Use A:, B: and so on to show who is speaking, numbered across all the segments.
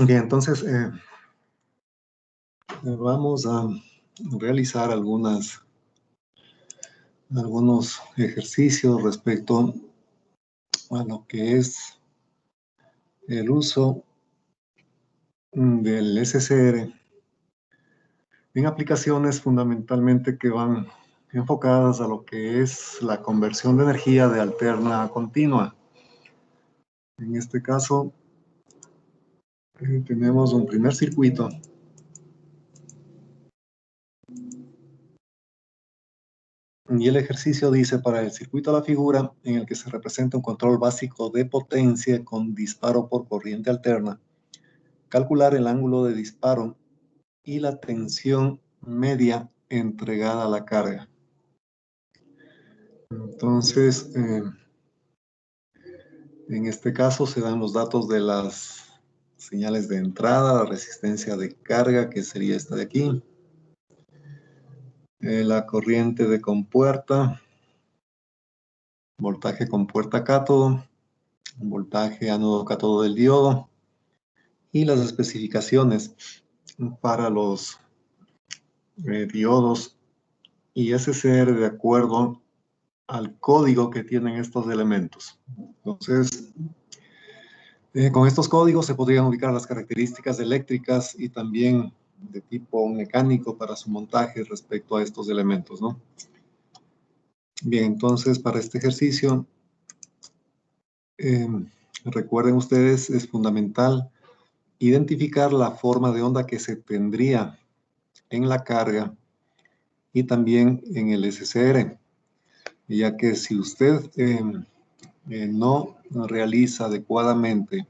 A: Bien, entonces vamos a realizar algunos ejercicios respecto a lo que es el uso del SCR en aplicaciones fundamentalmente que van enfocadas a lo que es la conversión de energía de alterna a continua. En este caso, tenemos un primer circuito. Y el ejercicio dice, para el circuito a la figura, en el que se representa un control básico de potencia con disparo por corriente alterna, calcular el ángulo de disparo y la tensión media entregada a la carga. Entonces, en este caso se dan los datos de las señales de entrada, la resistencia de carga, que sería esta de aquí, la corriente de compuerta, voltaje compuerta cátodo, voltaje ánodo cátodo del diodo, y las especificaciones para los diodos y SCR de acuerdo al código que tienen estos elementos. Entonces, con estos códigos se podrían ubicar las características eléctricas y también de tipo mecánico para su montaje respecto a estos elementos, ¿no? Bien, entonces para este ejercicio, recuerden ustedes, es fundamental identificar la forma de onda que se tendría en la carga y también en el SCR, ya que si usted no realiza adecuadamente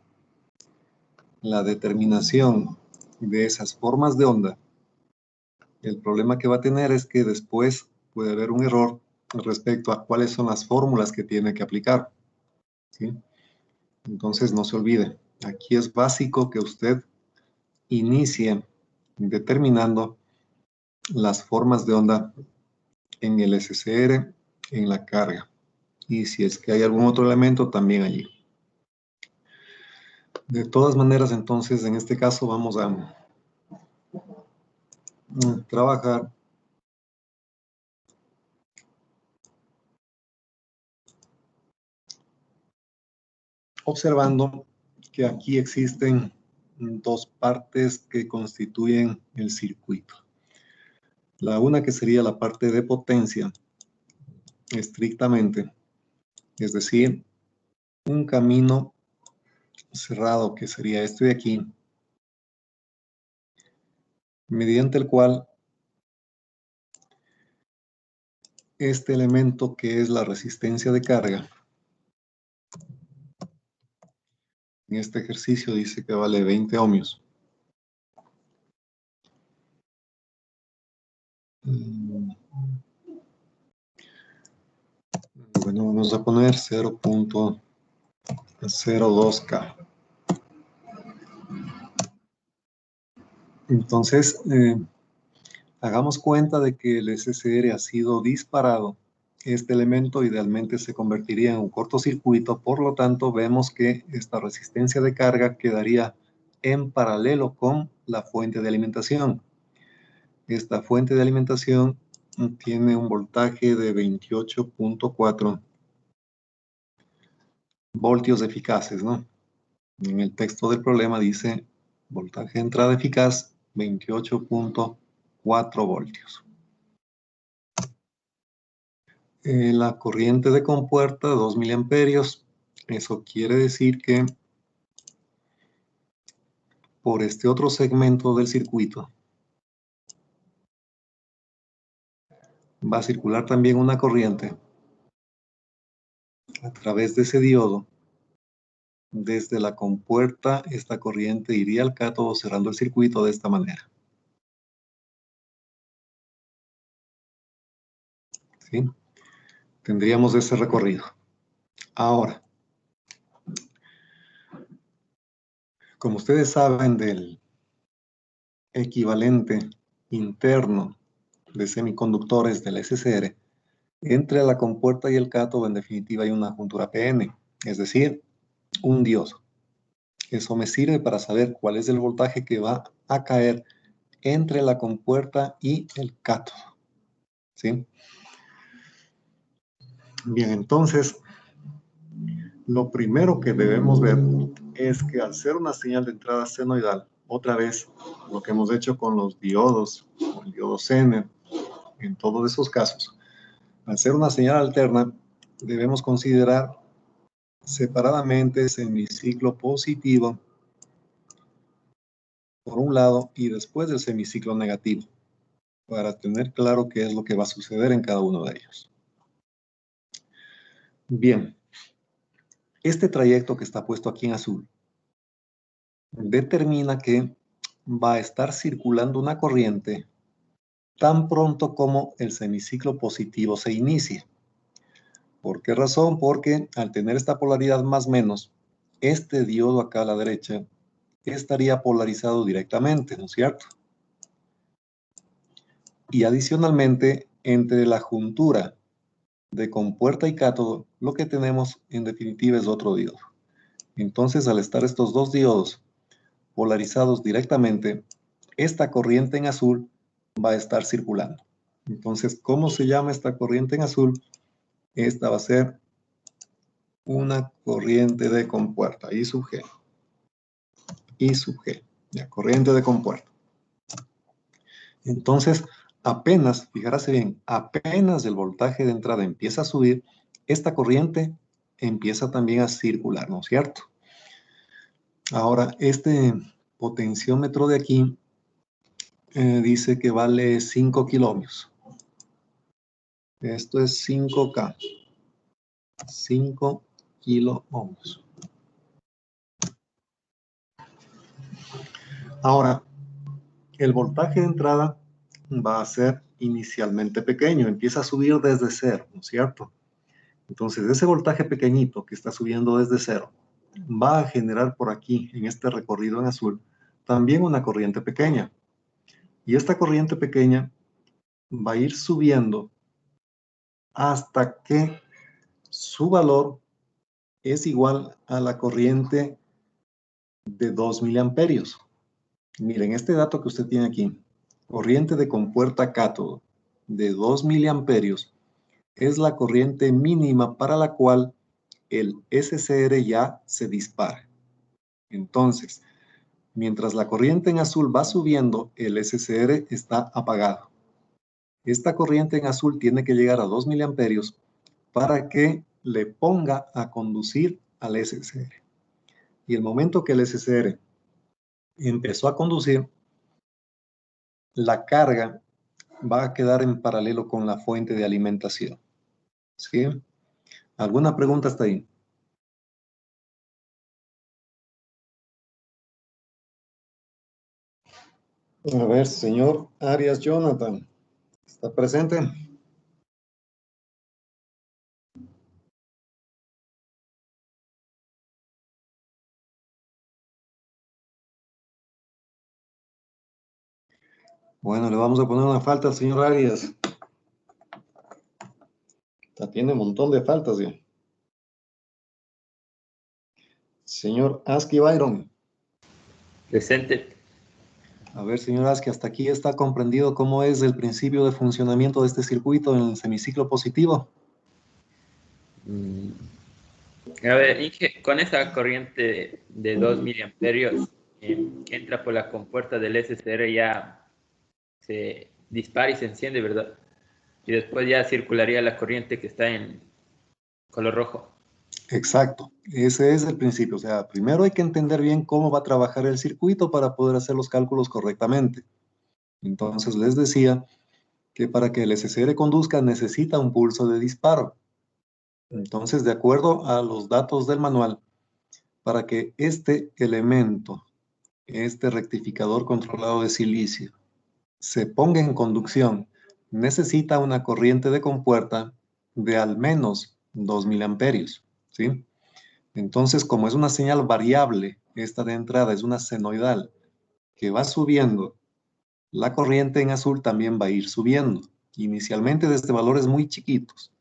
A: la determinación de esas formas de onda, el problema que va a tener es que después puede haber un error respecto a cuáles son las fórmulas que tiene que aplicar, ¿sí? Entonces no se olvide, aquí es básico que usted inicie determinando las formas de onda en el SCR, en la carga, y si es que hay algún otro elemento también allí. De todas maneras, entonces, en este caso vamos a trabajar observando que aquí existen dos partes que constituyen el circuito. La una que sería la parte de potencia, estrictamente, es decir, un camino cerrado que sería este de aquí, mediante el cual este elemento que es la resistencia de carga, en este ejercicio dice que vale 20 ohmios. Bueno, vamos a poner 0.02K. Entonces, hagamos cuenta de que el SCR ha sido disparado. Este elemento idealmente se convertiría en un cortocircuito, por lo tanto vemos que esta resistencia de carga quedaría en paralelo con la fuente de alimentación. Esta fuente de alimentación tiene un voltaje de 28.4 voltios eficaces, ¿no? En el texto del problema dice voltaje de entrada eficaz 28.4 voltios. La corriente de compuerta 2 miliamperios. Eso quiere decir que por este otro segmento del circuito va a circular también una corriente a través de ese diodo. Desde la compuerta, esta corriente iría al cátodo cerrando el circuito de esta manera. ¿Sí? Tendríamos ese recorrido. Ahora, como ustedes saben del equivalente interno de semiconductores del SCR, entre la compuerta y el cátodo en definitiva hay una juntura PN, es decir, un diodo. Eso me sirve para saber cuál es el voltaje que va a caer entre la compuerta y el cátodo, ¿sí? Bien, entonces, lo primero que debemos ver es que al ser una señal de entrada senoidal, otra vez, lo que hemos hecho con los diodos, o el diodo Zener, en todos esos casos, al ser una señal alterna, debemos considerar separadamente semiciclo positivo por un lado y después del semiciclo negativo, para tener claro qué es lo que va a suceder en cada uno de ellos. Bien, este trayecto que está puesto aquí en azul determina que va a estar circulando una corriente tan pronto como el semiciclo positivo se inicie. ¿Por qué razón? Porque al tener esta polaridad más menos, este diodo acá a la derecha estaría polarizado directamente, ¿no es cierto? Y adicionalmente, entre la juntura de compuerta y cátodo, lo que tenemos en definitiva es otro diodo. Entonces, al estar estos dos diodos polarizados directamente, esta corriente en azul va a estar circulando. Entonces, ¿cómo se llama esta corriente en azul? Esta va a ser una corriente de compuerta, I sub G. I sub G, la corriente de compuerta. Entonces, apenas, fíjate bien, apenas el voltaje de entrada empieza a subir, esta corriente empieza también a circular, ¿no es cierto? Ahora, este potenciómetro de aquí dice que vale 5 kiloohmios. Esto es 5K. 5 kiloohmios. Ahora, el voltaje de entrada va a ser inicialmente pequeño, empieza a subir desde cero, ¿no es cierto? Entonces, ese voltaje pequeñito que está subiendo desde cero va a generar por aquí, en este recorrido en azul, también una corriente pequeña. Y esta corriente pequeña va a ir subiendo hasta que su valor es igual a la corriente de 2 miliamperios. Miren, este dato que usted tiene aquí, corriente de compuerta cátodo de 2 miliamperios, es la corriente mínima para la cual el SCR ya se dispara. Entonces, mientras la corriente en azul va subiendo, el SCR está apagado. Esta corriente en azul tiene que llegar a 2 miliamperios para que le ponga a conducir al SCR. Y el momento que el SCR empezó a conducir, la carga va a quedar en paralelo con la fuente de alimentación. ¿Sí? ¿Alguna pregunta hasta ahí? A ver, señor Arias Jonathan, ¿está presente? Bueno, le vamos a poner una falta al señor Arias. Tiene un montón de faltas ya. Señor Aski Byron.
B: Presente.
A: A ver, señor Aski, hasta aquí está comprendido cómo es el principio de funcionamiento de este circuito en el semiciclo positivo.
B: A ver, Inge, con esa corriente de 2 miliamperios que entra por la compuerta del SCR ya se dispara y se enciende, ¿verdad? Y después ya circularía la corriente que está en color rojo.
A: Exacto, ese es el principio. O sea, primero hay que entender bien cómo va a trabajar el circuito para poder hacer los cálculos correctamente. Entonces les decía que para que el SCR conduzca necesita un pulso de disparo. Entonces, de acuerdo a los datos del manual, para que este elemento, este rectificador controlado de silicio, se ponga en conducción, necesita una corriente de compuerta de al menos 2 miliamperios, ¿sí? Entonces, como es una señal variable, esta de entrada es una senoidal que va subiendo, la corriente en azul también va a ir subiendo, inicialmente desde valores muy chiquitos.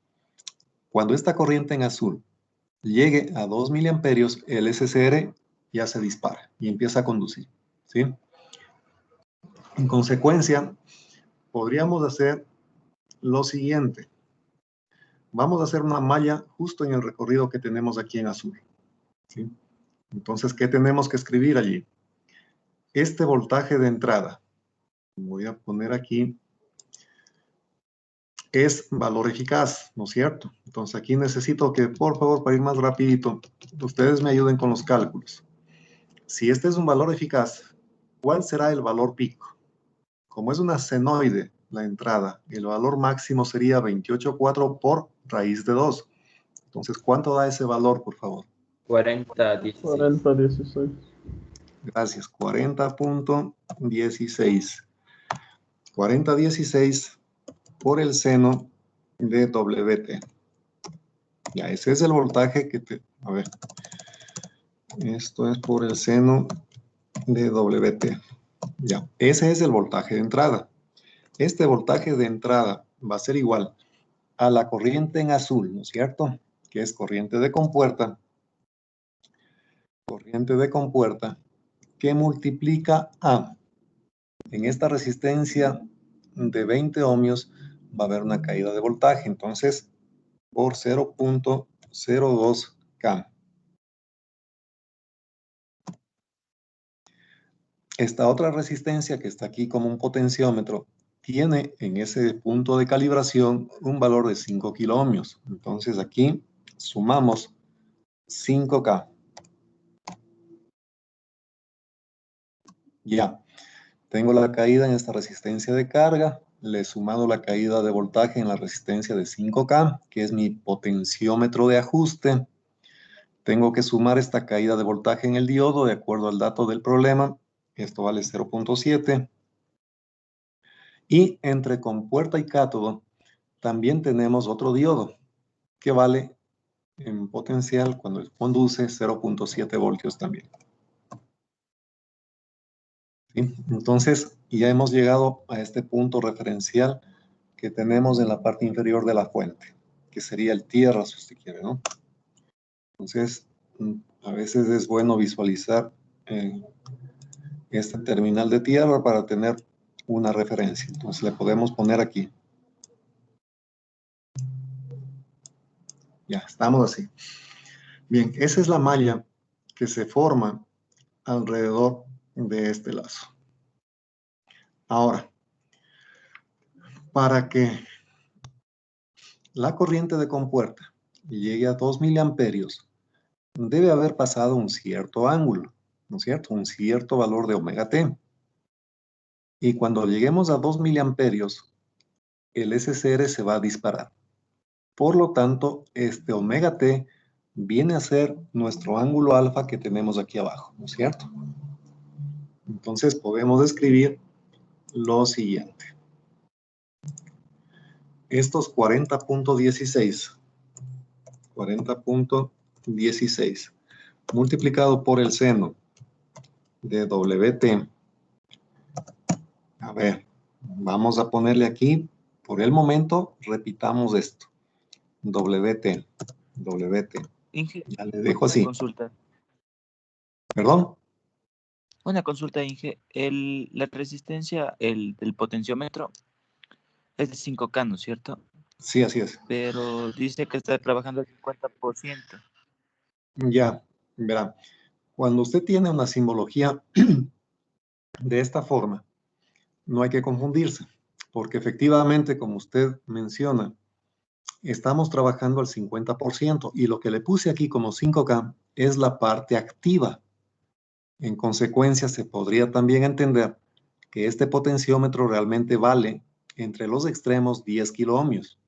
A: Cuando esta corriente en azul llegue a 2 miliamperios, el SCR ya se dispara y empieza a conducir, ¿sí? En consecuencia, podríamos hacer lo siguiente. Vamos a hacer una malla justo en el recorrido que tenemos aquí en azul, ¿sí? Entonces, ¿qué tenemos que escribir allí? Este voltaje de entrada, voy a poner aquí, es valor eficaz, ¿no es cierto? Entonces, aquí necesito que, por favor, para ir más rapidito, ustedes me ayuden con los cálculos. Si este es un valor eficaz, ¿cuál será el valor pico? Como es una senoide la entrada, el valor máximo sería 28,4 por raíz de 2. Entonces, ¿cuánto da ese valor, por favor?
B: 40-16.
C: 40-16.
A: Gracias, 40.16. 40-16 por el seno de WT. Ya, ese es el voltaje que te... A ver. Esto es por el seno de WT. Ya, ese es el voltaje de entrada. Este voltaje de entrada va a ser igual a la corriente en azul, ¿no es cierto? Que es corriente de compuerta. Corriente de compuerta que multiplica a... En esta resistencia de 20 ohmios va a haber una caída de voltaje. Entonces, por 0.02 K. Esta otra resistencia que está aquí como un potenciómetro tiene en ese punto de calibración un valor de 5 kiloohmios. Entonces aquí sumamos 5K. Ya, tengo la caída en esta resistencia de carga, le he sumado la caída de voltaje en la resistencia de 5K, que es mi potenciómetro de ajuste. Tengo que sumar esta caída de voltaje en el diodo de acuerdo al dato del problema. Esto vale 0.7. Y entre compuerta y cátodo también tenemos otro diodo que vale en potencial cuando conduce 0.7 voltios también. ¿Sí? Entonces ya hemos llegado a este punto referencial que tenemos en la parte inferior de la fuente, que sería el tierra si usted quiere, ¿no? Entonces a veces es bueno visualizar este terminal de tierra para tener una referencia. Entonces le podemos poner aquí. Ya, estamos así. Bien, esa es la malla que se forma alrededor de este lazo. Ahora, para que la corriente de compuerta llegue a 2 miliamperios, debe haber pasado un cierto ángulo, ¿no es cierto? Un cierto valor de omega T. Y cuando lleguemos a 2 miliamperios, el SCR se va a disparar. Por lo tanto, este omega T viene a ser nuestro ángulo alfa que tenemos aquí abajo, ¿no es cierto? Entonces podemos escribir lo siguiente. Estos 40.16 multiplicado por el seno de WT. A ver, vamos a ponerle aquí, por el momento, repitamos esto. WT.
D: Inge,
A: Ya le dejo así.
D: consulta.
A: ¿Perdón?
D: Una consulta, Inge. La resistencia, del potenciómetro es de 5K, ¿no es cierto?
A: Sí, así es.
D: Pero dice que está trabajando al 50%.
A: Ya, verá. Cuando usted tiene una simbología de esta forma, no hay que confundirse, porque efectivamente, como usted menciona, estamos trabajando al 50% y lo que le puse aquí como 5K es la parte activa. En consecuencia, se podría también entender que este potenciómetro realmente vale entre los extremos 10 kiloohmios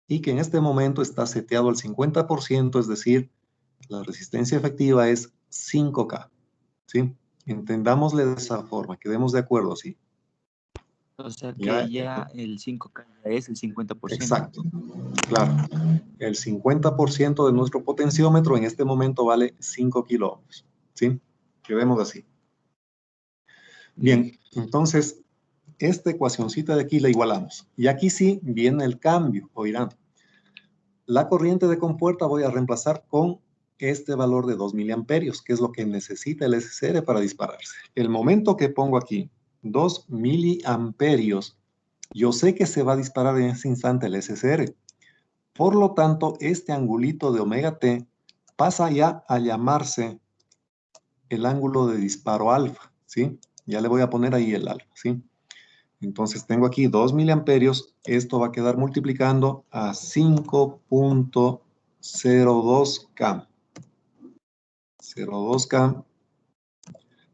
A: y que en este momento está seteado al 50%, es decir, la resistencia efectiva es 5K. ¿Sí? Entendámosle de esa forma, quedemos de acuerdo, ¿sí?
D: O sea
A: Ya,
D: que ya el 5K ya es el 50%.
A: exacto, claro. El 50% de nuestro potenciómetro en este momento vale 5 kiloohmios, ¿sí? Quedemos así. Bien, entonces, esta ecuacióncita de aquí la igualamos. Y aquí sí viene el cambio, oirán. La corriente de compuerta voy a reemplazar con este valor de 2 miliamperios, que es lo que necesita el SSR para dispararse. El momento que pongo aquí 2 miliamperios, yo sé que se va a disparar en ese instante el SSR. Por lo tanto, este angulito de omega t pasa ya a llamarse el ángulo de disparo alfa, ¿sí? Ya le voy a poner ahí el alfa, ¿sí? Entonces tengo aquí 2 miliamperios, esto va a quedar multiplicando a 5.02K. 0.2K,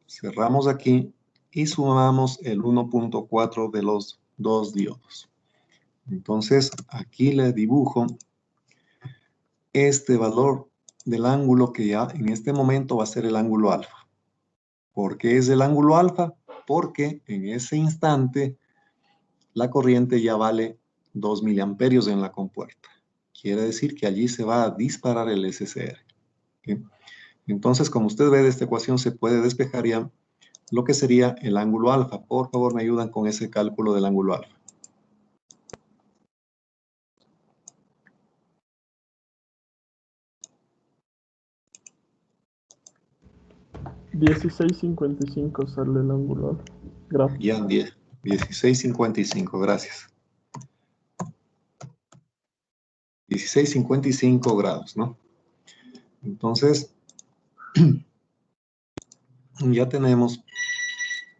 A: cerramos aquí y sumamos el 1.4 de los dos diodos. Entonces aquí le dibujo este valor del ángulo que ya en este momento va a ser el ángulo alfa. ¿Por qué es el ángulo alfa? Porque en ese instante la corriente ya vale 2 miliamperios en la compuerta. Quiere decir que allí se va a disparar el SSR. ¿Sí? Entonces, como usted ve de esta ecuación, se puede despejar ya lo que sería el ángulo alfa. Por favor, me ayudan con ese cálculo del ángulo alfa.
C: $16.55 sale el ángulo gráfico.
A: Ya, 16.55, gracias. 16.55 grados, ¿no? Entonces, ya tenemos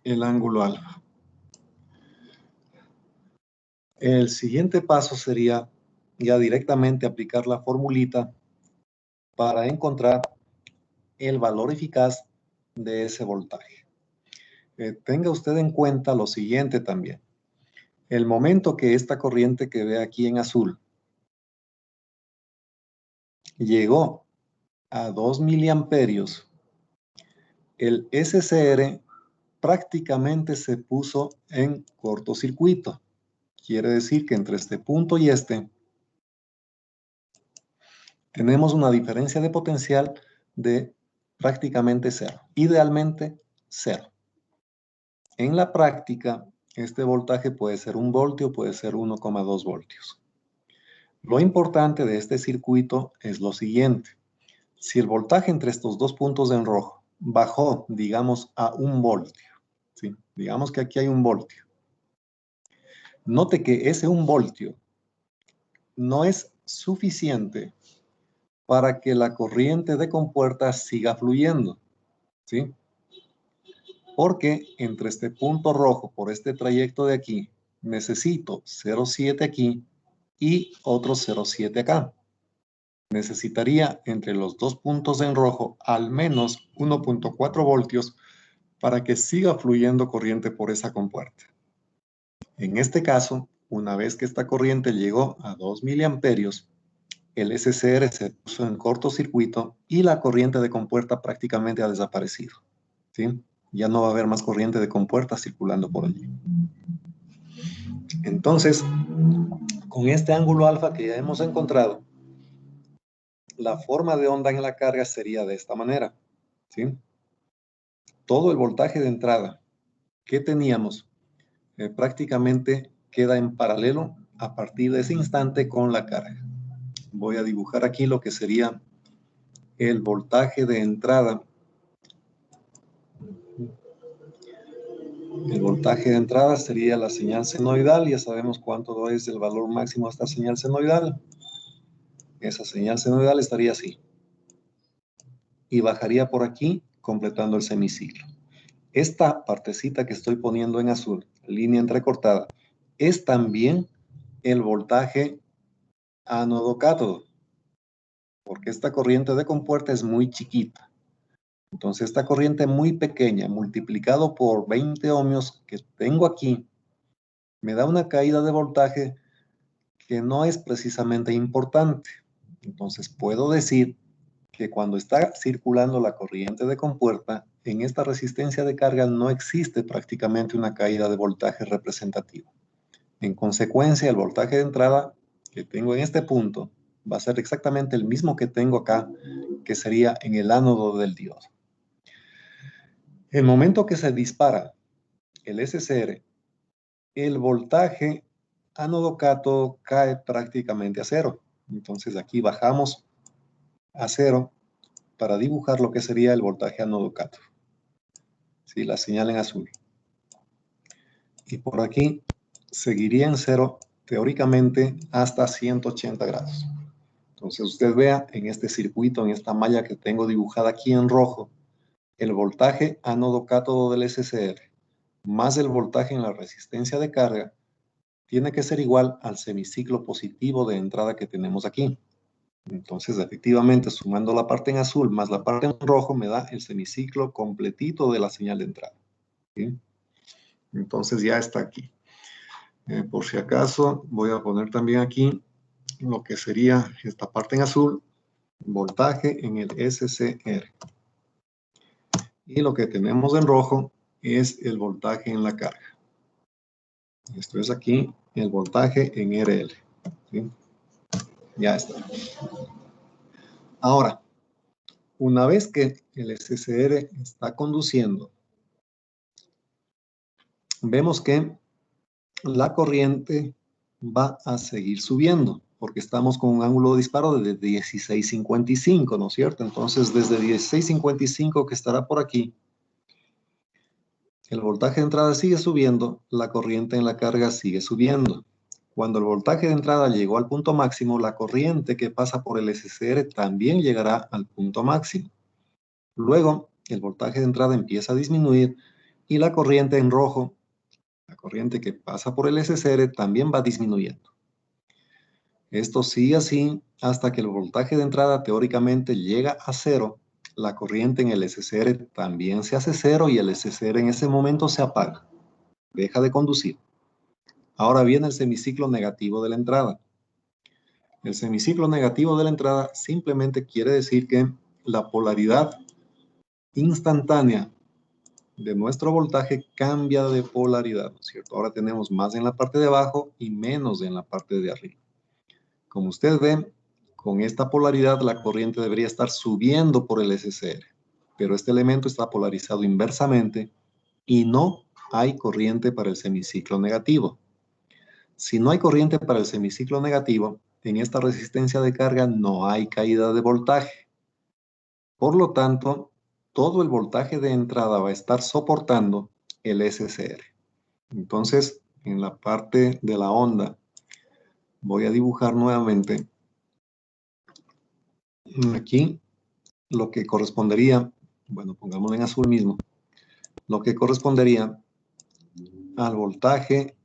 A: el ángulo alfa. El siguiente paso sería ya directamente aplicar la formulita para encontrar el valor eficaz de ese voltaje. Tenga usted en cuenta lo siguiente también. El momento que esta corriente que ve aquí en azul llegó a 2 miliamperios, el SCR prácticamente se puso en cortocircuito. Quiere decir que entre este punto y este tenemos una diferencia de potencial de prácticamente cero, idealmente cero. En la práctica, este voltaje puede ser 1 voltio, puede ser 1,2 voltios. Lo importante de este circuito es lo siguiente. Si el voltaje entre estos dos puntos en rojo bajó, digamos, a 1 voltio, ¿sí? Digamos que aquí hay 1 voltio. Note que ese 1 voltio no es suficiente para que la corriente de compuerta siga fluyendo, ¿sí? Porque entre este punto rojo, por este trayecto de aquí, necesito 0,7 aquí y otro 0,7 acá. Necesitaría entre los dos puntos en rojo al menos 1.4 voltios para que siga fluyendo corriente por esa compuerta. En este caso, una vez que esta corriente llegó a 2 miliamperios, el SCR se puso en cortocircuito y la corriente de compuerta prácticamente ha desaparecido, ¿sí? Ya no va a haber más corriente de compuerta circulando por allí. Entonces, con este ángulo alfa que ya hemos encontrado, la forma de onda en la carga sería de esta manera, ¿sí? Todo el voltaje de entrada que teníamos prácticamente queda en paralelo a partir de ese instante con la carga. Voy a dibujar aquí lo que sería el voltaje de entrada. El voltaje de entrada sería la señal senoidal. Ya sabemos cuánto es el valor máximo de esta señal senoidal. Esa señal senoidal estaría así. Y bajaría por aquí completando el semiciclo. Esta partecita que estoy poniendo en azul, línea entrecortada, es también el voltaje ánodo-cátodo, porque esta corriente de compuerta es muy chiquita. Entonces, esta corriente muy pequeña, multiplicado por 20 ohmios que tengo aquí, me da una caída de voltaje que no es precisamente importante. Entonces, puedo decir que cuando está circulando la corriente de compuerta, en esta resistencia de carga no existe prácticamente una caída de voltaje representativa. En consecuencia, el voltaje de entrada que tengo en este punto va a ser exactamente el mismo que tengo acá, que sería en el ánodo del diodo. El momento que se dispara el SCR, el voltaje ánodo-cátodo cae prácticamente a cero. Entonces aquí bajamos a cero para dibujar lo que sería el voltaje ánodo cátodo. ¿Sí? La señal en azul. Y por aquí seguiría en cero teóricamente hasta 180 grados. Entonces usted vea en este circuito, en esta malla que tengo dibujada aquí en rojo, el voltaje ánodo cátodo del SCR más el voltaje en la resistencia de carga tiene que ser igual al semiciclo positivo de entrada que tenemos aquí. Entonces, efectivamente, sumando la parte en azul más la parte en rojo me da el semiciclo completito de la señal de entrada. ¿Sí? Entonces ya está aquí. Por si acaso, voy a poner también aquí lo que sería esta parte en azul, voltaje en el SCR. Y lo que tenemos en rojo es el voltaje en la carga. Esto es aquí el voltaje en RL. ¿Sí? Ya está. Ahora, una vez que el SCR está conduciendo, vemos que la corriente va a seguir subiendo, porque estamos con un ángulo de disparo de 16.55, ¿no es cierto? Entonces, desde 16.55 que estará por aquí, el voltaje de entrada sigue subiendo, la corriente en la carga sigue subiendo. Cuando el voltaje de entrada llegó al punto máximo, la corriente que pasa por el SCR también llegará al punto máximo. Luego, el voltaje de entrada empieza a disminuir y la corriente en rojo, la corriente que pasa por el SCR, también va disminuyendo. Esto sigue así hasta que el voltaje de entrada teóricamente llega a cero. La corriente en el SCR también se hace cero y el SCR en ese momento se apaga. Deja de conducir. Ahora viene el semiciclo negativo de la entrada. El semiciclo negativo de la entrada simplemente quiere decir que la polaridad instantánea de nuestro voltaje cambia de polaridad, ¿no es cierto? Ahora tenemos más en la parte de abajo y menos en la parte de arriba. Como usted ve, con esta polaridad la corriente debería estar subiendo por el SCR, pero este elemento está polarizado inversamente y no hay corriente para el semiciclo negativo. Si no hay corriente para el semiciclo negativo, en esta resistencia de carga no hay caída de voltaje. Por lo tanto, todo el voltaje de entrada va a estar soportando el SCR. Entonces, en la parte de la onda, voy a dibujar nuevamente aquí lo que correspondería, bueno, pongámoslo en azul mismo, lo que correspondería al voltaje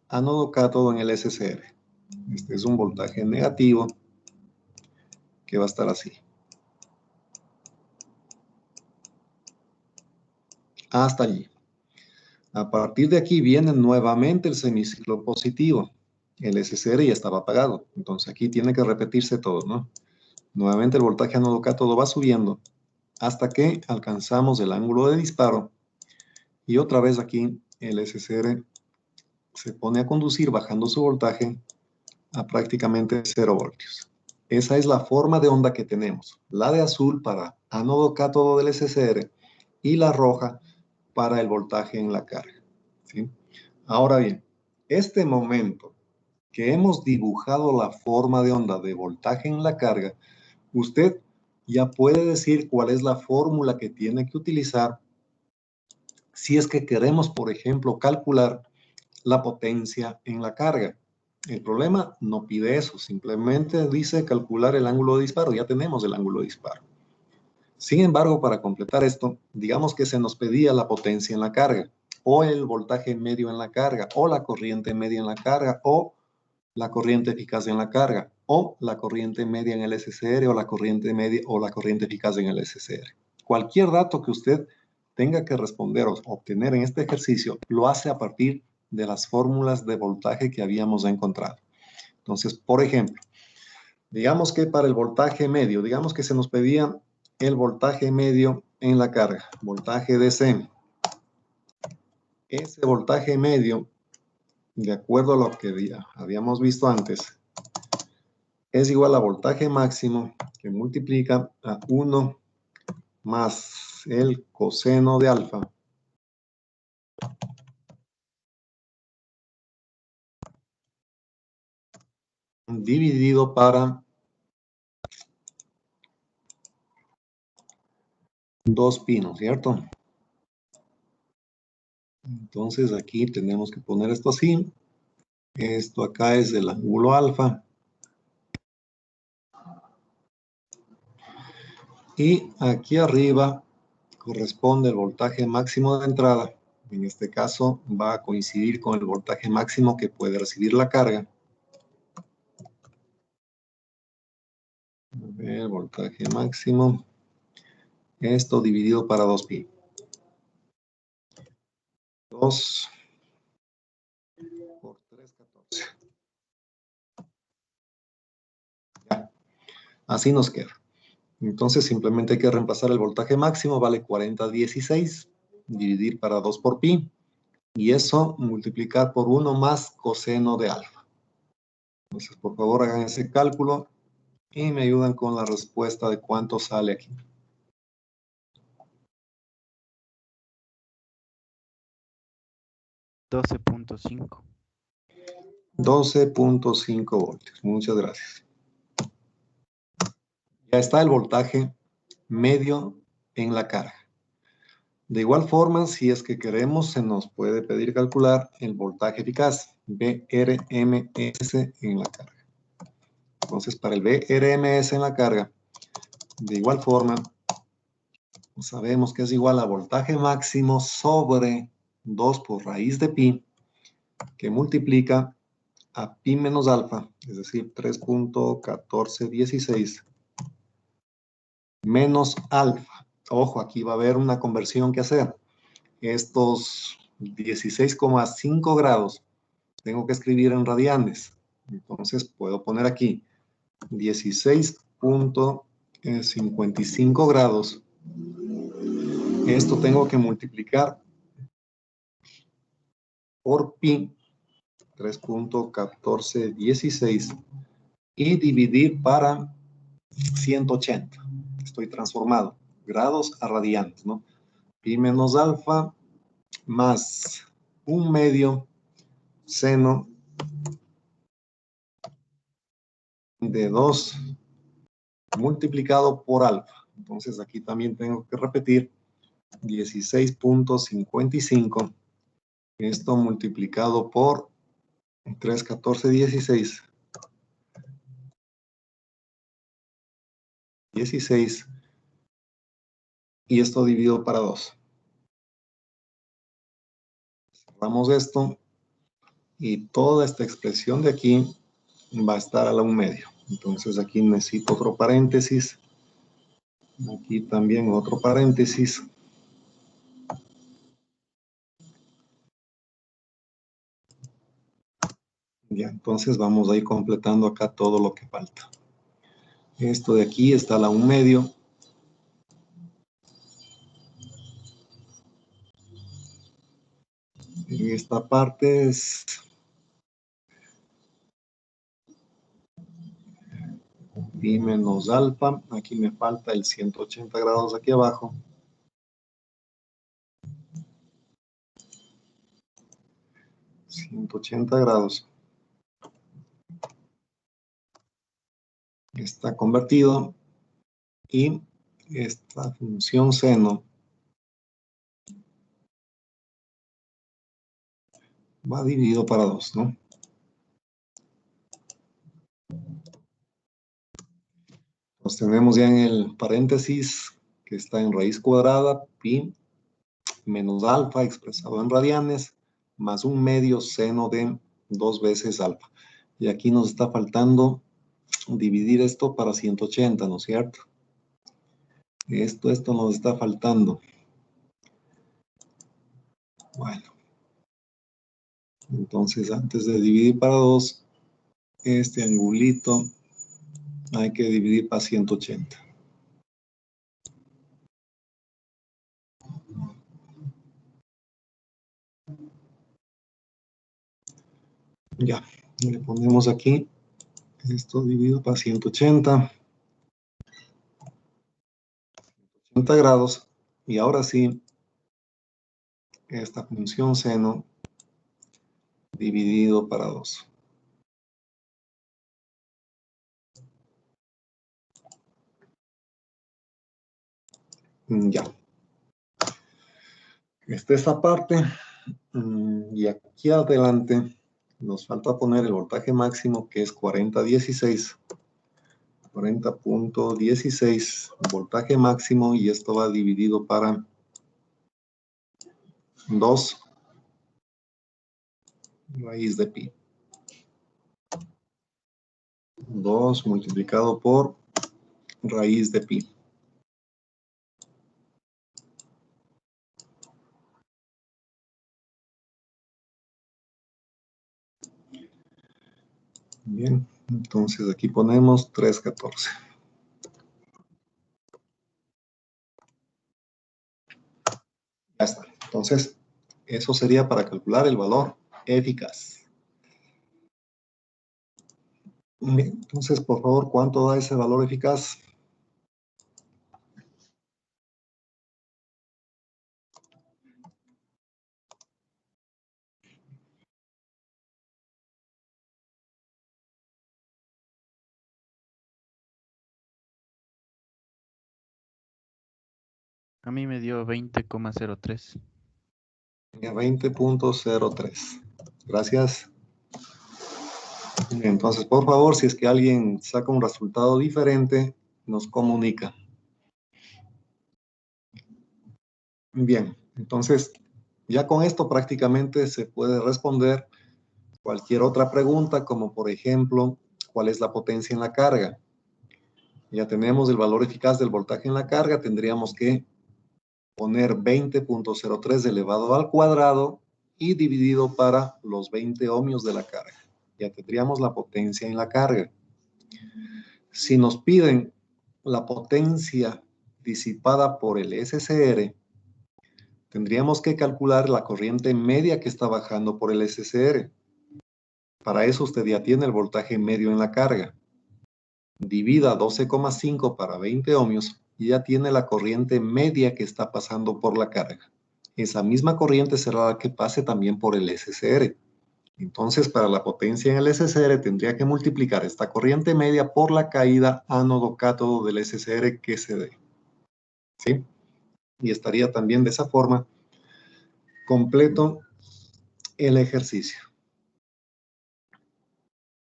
A: ánodo cátodo en el SCR. Este es un voltaje negativo que va a estar así. Hasta allí. A partir de aquí viene nuevamente el semiciclo positivo. El SCR ya estaba apagado, entonces aquí tiene que repetirse todo, ¿no? Nuevamente el voltaje ánodo cátodo va subiendo hasta que alcanzamos el ángulo de disparo y otra vez aquí el SCR se pone a conducir bajando su voltaje a prácticamente 0 voltios. Esa es la forma de onda que tenemos, la de azul para ánodo cátodo del SCR y la roja para el voltaje en la carga. ¿Sí? Ahora bien, este momento que hemos dibujado la forma de onda de voltaje en la carga, usted ya puede decir cuál es la fórmula que tiene que utilizar si es que queremos, por ejemplo, calcular la potencia en la carga. El problema no pide eso, simplemente dice calcular el ángulo de disparo, ya tenemos el ángulo de disparo. Sin embargo, para completar esto, digamos que se nos pedía la potencia en la carga, o el voltaje medio en la carga, o la corriente media en la carga, o la corriente eficaz en la carga, o la corriente media en el SCR, o la corriente media o la corriente eficaz en el SCR. Cualquier dato que usted tenga que responder o obtener en este ejercicio, lo hace a partir de las fórmulas de voltaje que habíamos encontrado. Entonces, por ejemplo, digamos que para el voltaje medio, digamos que se nos pedía el voltaje medio en la carga, voltaje DC. Ese voltaje medio, de acuerdo a lo que habíamos visto antes, es igual a voltaje máximo que multiplica a 1 más el coseno de alfa dividido para 2pi, ¿no es cierto? Entonces aquí tenemos que poner esto así. Esto acá es el ángulo alfa. Y aquí arriba corresponde el voltaje máximo de entrada. En este caso va a coincidir con el voltaje máximo que puede recibir la carga. A ver, voltaje máximo. Esto dividido para 2pi. 2 por 3, 14. Ya. Así nos queda. Entonces simplemente hay que reemplazar el voltaje máximo, vale 40/16, dividir para 2 por pi, y eso multiplicar por 1 más coseno de alfa. Entonces, por favor, hagan ese cálculo y me ayudan con la respuesta de cuánto sale aquí.
E: 12.5.
A: 12.5 voltios. Muchas gracias. Ya está el voltaje medio en la carga. De igual forma, si es que queremos, se nos puede pedir calcular el voltaje eficaz, VRMS en la carga. Entonces, para el VRMS en la carga, de igual forma, sabemos que es igual a voltaje máximo sobre 2 por raíz de pi, que multiplica a pi menos alfa, es decir, 3.1416 menos alfa. Ojo, aquí va a haber una conversión que hacer. Estos 16,5 grados tengo que escribir en radianes. Entonces puedo poner aquí 16.55 grados. Esto tengo que multiplicar por pi, 3.1416, y dividir para 180. Estoy transformado, grados a radianes, ¿no? Pi menos alfa más 1/2 seno de 2 multiplicado por alfa. Entonces aquí también tengo que repetir 16.55. Esto multiplicado por 3.1416. 16. Y esto dividido para 2. Cerramos esto. Y toda esta expresión de aquí va a estar a la 1/2. Entonces aquí necesito otro paréntesis. Aquí también otro paréntesis. Ya, entonces vamos a ir completando acá todo lo que falta. Esto de aquí está a la 1/2. Y esta parte es pi menos alfa. Aquí me falta el 180 grados aquí abajo. 180 grados. Está convertido. Y esta función seno va dividido para 2, ¿no? Nos tenemos ya en el paréntesis que está en raíz cuadrada, pi menos alfa expresado en radianes, más 1/2 seno de 2 veces alfa. Y aquí nos está faltando dividir esto para 180, ¿no es cierto? Esto nos está faltando. Bueno. Entonces, antes de dividir para 2, este angulito hay que dividir para 180. Ya, le ponemos aquí, esto dividido para 180. 180 grados. Y ahora sí, esta función seno dividido para 2. Ya. Esta es la parte. Y aquí adelante nos falta poner el voltaje máximo, que es 40.16. 40.16 voltaje máximo, y esto va dividido para 2 raíz de pi. 2 multiplicado por raíz de pi. Bien, entonces aquí ponemos 314. Ya está. Entonces, eso sería para calcular el valor eficaz. Bien, entonces, por favor, ¿cuánto da ese valor eficaz?
E: A mí me dio 20,03.
A: 20.03. Gracias. Entonces, por favor, si es que alguien saca un resultado diferente, nos comunica. Bien, entonces, ya con esto prácticamente se puede responder cualquier otra pregunta, como por ejemplo, ¿cuál es la potencia en la carga? Ya tenemos el valor eficaz del voltaje en la carga, tendríamos que poner 20.03 elevado al cuadrado y dividido para los 20 ohmios de la carga. Ya tendríamos la potencia en la carga. Si nos piden la potencia disipada por el SCR, tendríamos que calcular la corriente media que está bajando por el SCR. Para eso usted ya tiene el voltaje medio en la carga. Divida 12,5 para 20 ohmios y ya tiene la corriente media que está pasando por la carga. Esa misma corriente será la que pase también por el SCR. Entonces, para la potencia en el SCR tendría que multiplicar esta corriente media por la caída ánodo-cátodo del SCR que se dé. ¿Sí? Y estaría también de esa forma completo el ejercicio.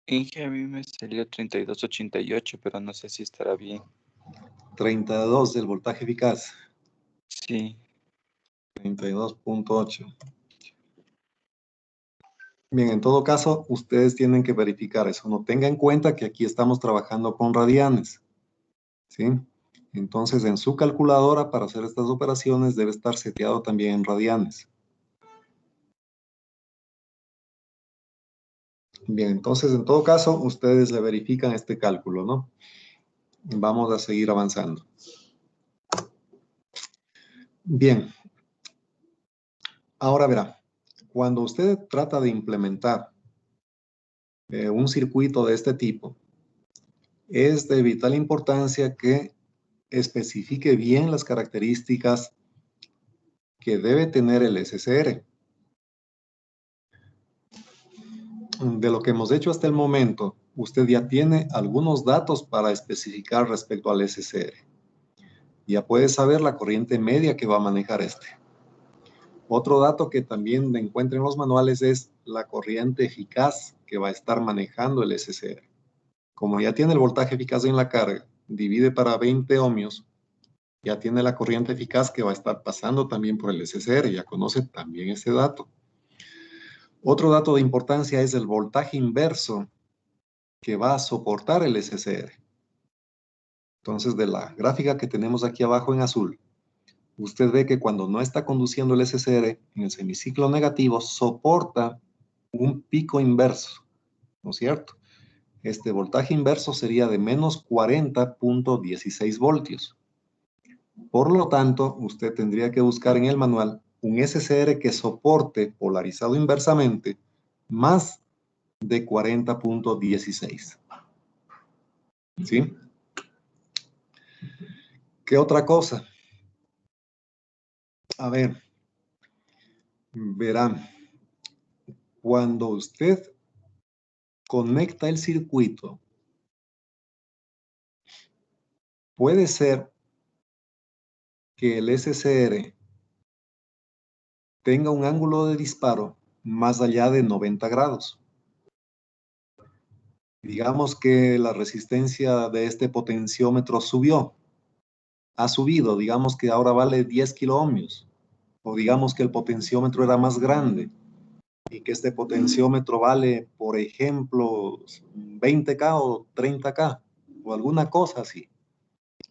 D: Inge, a mí me salió 32.88, pero no sé si estará bien.
A: 32 del voltaje eficaz.
D: Sí.
A: 32.8. Bien, en todo caso, ustedes tienen que verificar eso. No tenga en cuenta que aquí estamos trabajando con radianes. ¿Sí? Entonces, en su calculadora para hacer estas operaciones debe estar seteado también en radianes. Bien, entonces, en todo caso, ustedes le verifican este cálculo, ¿no? Vamos a seguir avanzando. Bien. Ahora verá, cuando usted trata de implementar un circuito de este tipo, es de vital importancia que especifique bien las características que debe tener el SCR. De lo que hemos hecho hasta el momento, usted ya tiene algunos datos para especificar respecto al SCR. Ya puede saber la corriente media que va a manejar este. Otro dato que también encuentra en los manuales es la corriente eficaz que va a estar manejando el SCR. Como ya tiene el voltaje eficaz en la carga, divide para 20 ohmios, ya tiene la corriente eficaz que va a estar pasando también por el SCR, ya conoce también ese dato. Otro dato de importancia es el voltaje inverso que va a soportar el SCR. Entonces, de la gráfica que tenemos aquí abajo en azul, usted ve que cuando no está conduciendo el SCR, en el semiciclo negativo, soporta un pico inverso, ¿no es cierto? Este voltaje inverso sería de menos 40.16 voltios. Por lo tanto, usted tendría que buscar en el manual un SCR que soporte polarizado inversamente más de 40.16. ¿Sí? ¿Qué otra cosa? A ver, verán, cuando usted conecta el circuito, puede ser que el SCR tenga un ángulo de disparo más allá de 90 grados. Digamos que la resistencia de este potenciómetro ha subido, digamos que ahora vale 10 kiloohmios, o digamos que el potenciómetro era más grande y que este potenciómetro vale, por ejemplo, 20K o 30K, o alguna cosa así.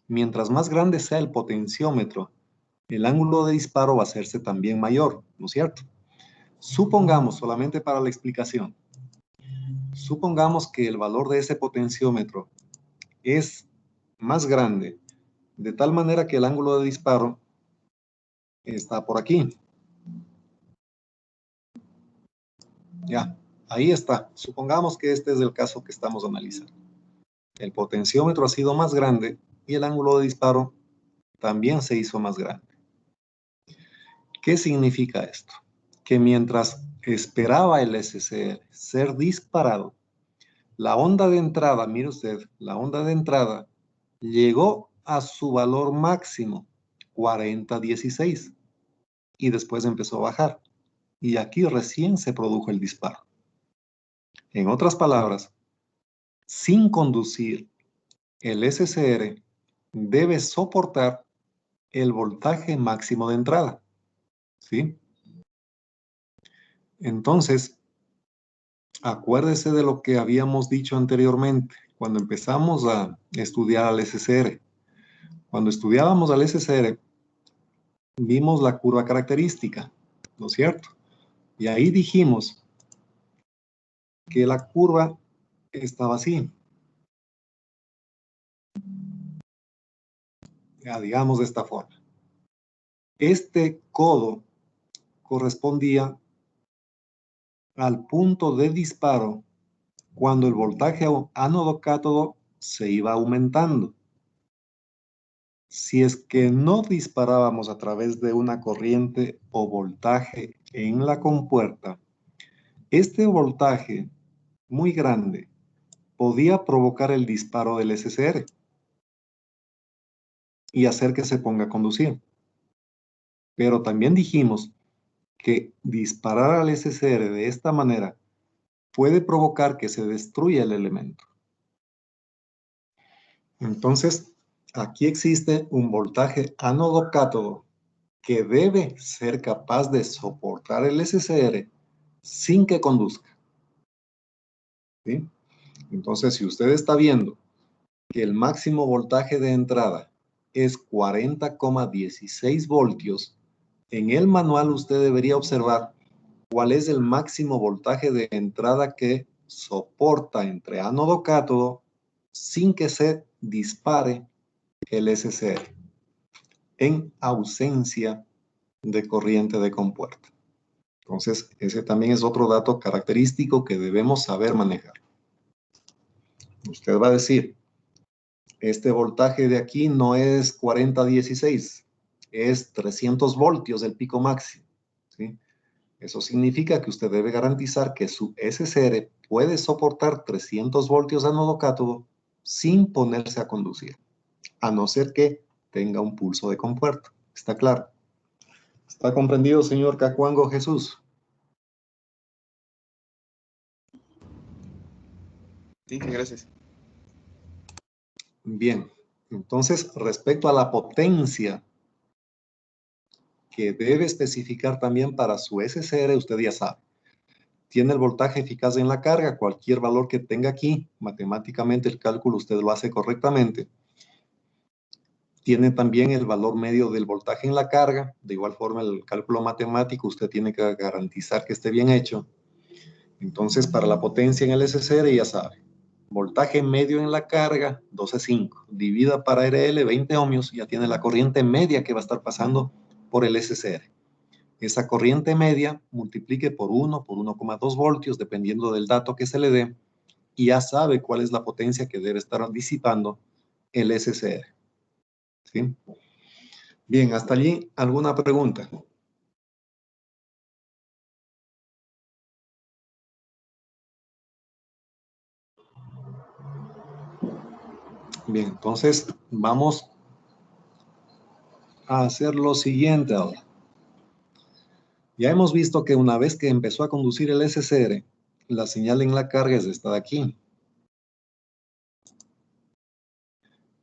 A: Mientras más grande sea el potenciómetro, el ángulo de disparo va a hacerse también mayor, ¿no es cierto? Supongamos, solamente para la explicación, supongamos que el valor de ese potenciómetro es más grande, de tal manera que el ángulo de disparo está por aquí. Ya, ahí está. Supongamos que este es el caso que estamos analizando. El potenciómetro ha sido más grande y el ángulo de disparo también se hizo más grande. ¿Qué significa esto? Que mientras esperaba el SCR ser disparado, la onda de entrada, mire usted, la onda de entrada llegó a su valor máximo, 4016, y después empezó a bajar. Y aquí recién se produjo el disparo. En otras palabras, sin conducir, el SCR debe soportar el voltaje máximo de entrada, ¿sí? Entonces, acuérdese de lo que habíamos dicho anteriormente, cuando empezamos a estudiar al SCR. Cuando estudiábamos al SCR, vimos la curva característica, ¿no es cierto? Y ahí dijimos que la curva estaba así. Ya, digamos de esta forma. Este codo correspondía al punto de disparo cuando el voltaje ánodo-cátodo se iba aumentando. Si es que no disparábamos a través de una corriente o voltaje en la compuerta, este voltaje muy grande podía provocar el disparo del SCR y hacer que se ponga a conducir. Pero también dijimos que disparar al SCR de esta manera puede provocar que se destruya el elemento. Entonces, aquí existe un voltaje ánodo-cátodo que debe ser capaz de soportar el SCR sin que conduzca, ¿sí? Entonces, si usted está viendo que el máximo voltaje de entrada es 40,16 voltios, en el manual usted debería observar cuál es el máximo voltaje de entrada que soporta entre ánodo-cátodo sin que se dispare el SCR en ausencia de corriente de compuerta. Entonces, ese también es otro dato característico que debemos saber manejar. Usted va a decir, este voltaje de aquí no es 4016, es 300 voltios el pico máximo, ¿sí? Eso significa que usted debe garantizar que su SCR puede soportar 300 voltios ánodo-cátodo sin ponerse a conducir, a no ser que tenga un pulso de compuerta. ¿Está claro? ¿Está comprendido, señor Cacuango Jesús?
F: Sí, gracias.
A: Bien, entonces respecto a la potencia que debe especificar también para su SCR, usted ya sabe. Tiene el voltaje eficaz en la carga, cualquier valor que tenga aquí, matemáticamente el cálculo usted lo hace correctamente. Tiene también el valor medio del voltaje en la carga, de igual forma el cálculo matemático usted tiene que garantizar que esté bien hecho. Entonces para la potencia en el SCR ya sabe, voltaje medio en la carga, 12,5, divida para RL, 20 ohmios, ya tiene la corriente media que va a estar pasando por el SCR. Esa corriente media multiplique por 1, por 1,2 voltios, dependiendo del dato que se le dé, y ya sabe cuál es la potencia que debe estar disipando el SCR. ¿Sí? Bien, hasta allí, ¿alguna pregunta? Bien, entonces vamos a hacer lo siguiente ahora. Ya hemos visto que una vez que empezó a conducir el SCR, la señal en la carga es esta de aquí.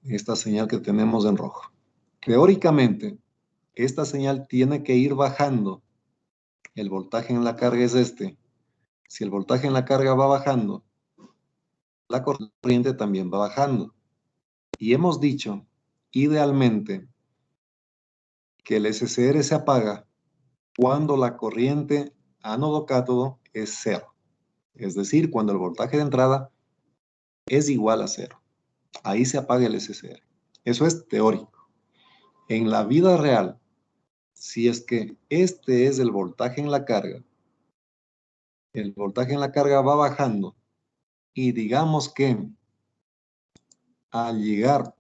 A: Esta señal que tenemos en rojo. Teóricamente, esta señal tiene que ir bajando. El voltaje en la carga es este. Si el voltaje en la carga va bajando, la corriente también va bajando. Y hemos dicho, idealmente, que el SCR se apaga cuando la corriente ánodo-cátodo es cero. Es decir, cuando el voltaje de entrada es igual a cero. Ahí se apaga el SCR. Eso es teórico. En la vida real, si es que este es el voltaje en la carga, el voltaje en la carga va bajando y digamos que al llegar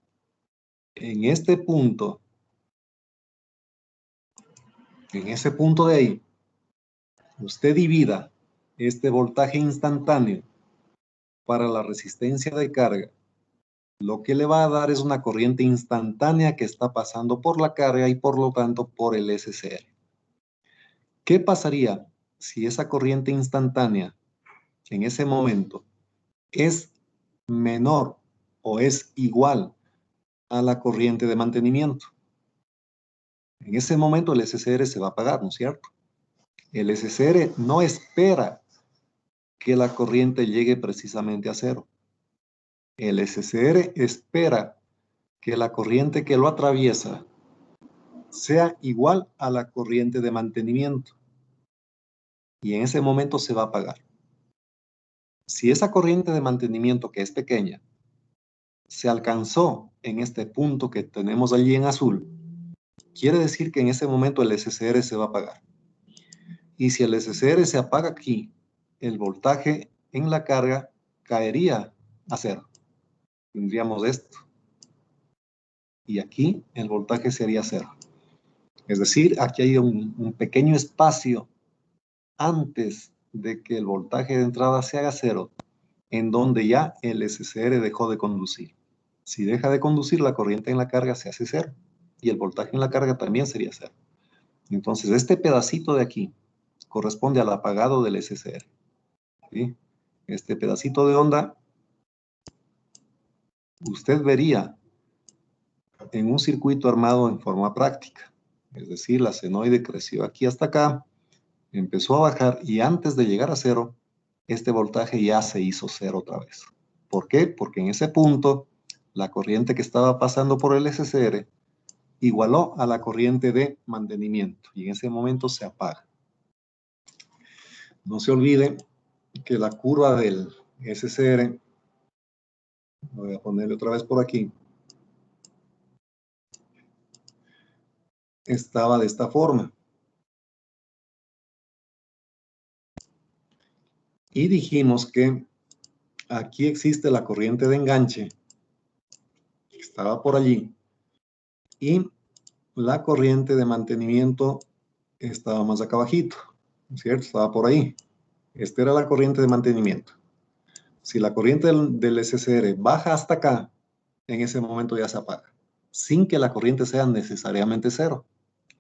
A: en este punto, en ese punto de ahí, usted divida este voltaje instantáneo para la resistencia de carga, lo que le va a dar es una corriente instantánea que está pasando por la carga y por lo tanto por el SCR. ¿Qué pasaría si esa corriente instantánea en ese momento es menor o es igual a la corriente de mantenimiento? En ese momento el SCR se va a apagar, ¿no es cierto? El SCR no espera que la corriente llegue precisamente a cero. El SCR espera que la corriente que lo atraviesa sea igual a la corriente de mantenimiento. Y en ese momento se va a apagar. Si esa corriente de mantenimiento, que es pequeña, se alcanzó en este punto que tenemos allí en azul, quiere decir que en ese momento el SCR se va a apagar. Y si el SCR se apaga aquí, el voltaje en la carga caería a cero. Tendríamos esto. Y aquí el voltaje sería cero. Es decir, aquí hay un pequeño espacio antes de que el voltaje de entrada se haga cero, en donde ya el SCR dejó de conducir. Si deja de conducir, la corriente en la carga se hace cero y el voltaje en la carga también sería cero. Entonces, este pedacito de aquí corresponde al apagado del SCR. ¿Sí? Este pedacito de onda, usted vería en un circuito armado en forma práctica. Es decir, la senoide creció aquí hasta acá, empezó a bajar y antes de llegar a cero, este voltaje ya se hizo cero otra vez. ¿Por qué? Porque en ese punto, la corriente que estaba pasando por el SCR igualó a la corriente de mantenimiento y en ese momento se apaga. No se olvide que la curva del SCR, voy a ponerle otra vez por aquí, estaba de esta forma. Y dijimos que aquí existe la corriente de enganche, que estaba por allí, y la corriente de mantenimiento estaba más acá abajito, ¿cierto? Estaba por ahí. Esta era la corriente de mantenimiento. Si la corriente del SCR baja hasta acá, en ese momento ya se apaga, sin que la corriente sea necesariamente cero.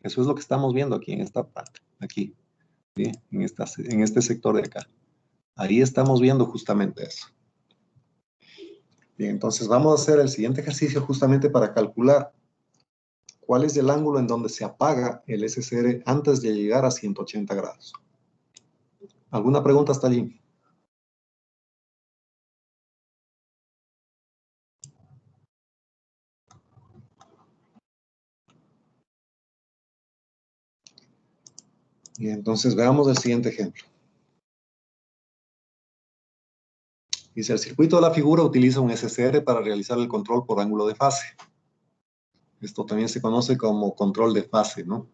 A: Eso es lo que estamos viendo aquí en esta parte, aquí, ¿sí? en este sector de acá. Ahí estamos viendo justamente eso. Bien, entonces vamos a hacer el siguiente ejercicio justamente para calcular cuál es el ángulo en donde se apaga el SCR antes de llegar a 180 grados. ¿Alguna pregunta hasta allí? Y entonces veamos el siguiente ejemplo. Dice, el circuito de la figura utiliza un SCR para realizar el control por ángulo de fase. Esto también se conoce como control de fase, ¿no?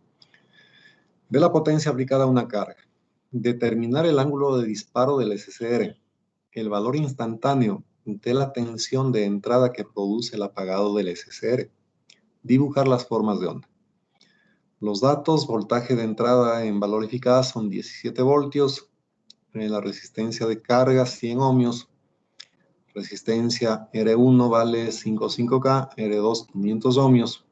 A: De la potencia aplicada a una carga. Determinar el ángulo de disparo del SCR. El valor instantáneo de la tensión de entrada que produce el apagado del SCR. Dibujar las formas de onda. Los datos, voltaje de entrada en valor eficaz son 17 voltios. La resistencia de carga 100 ohmios. Resistencia R1 vale 55K, R2 500 ohmios.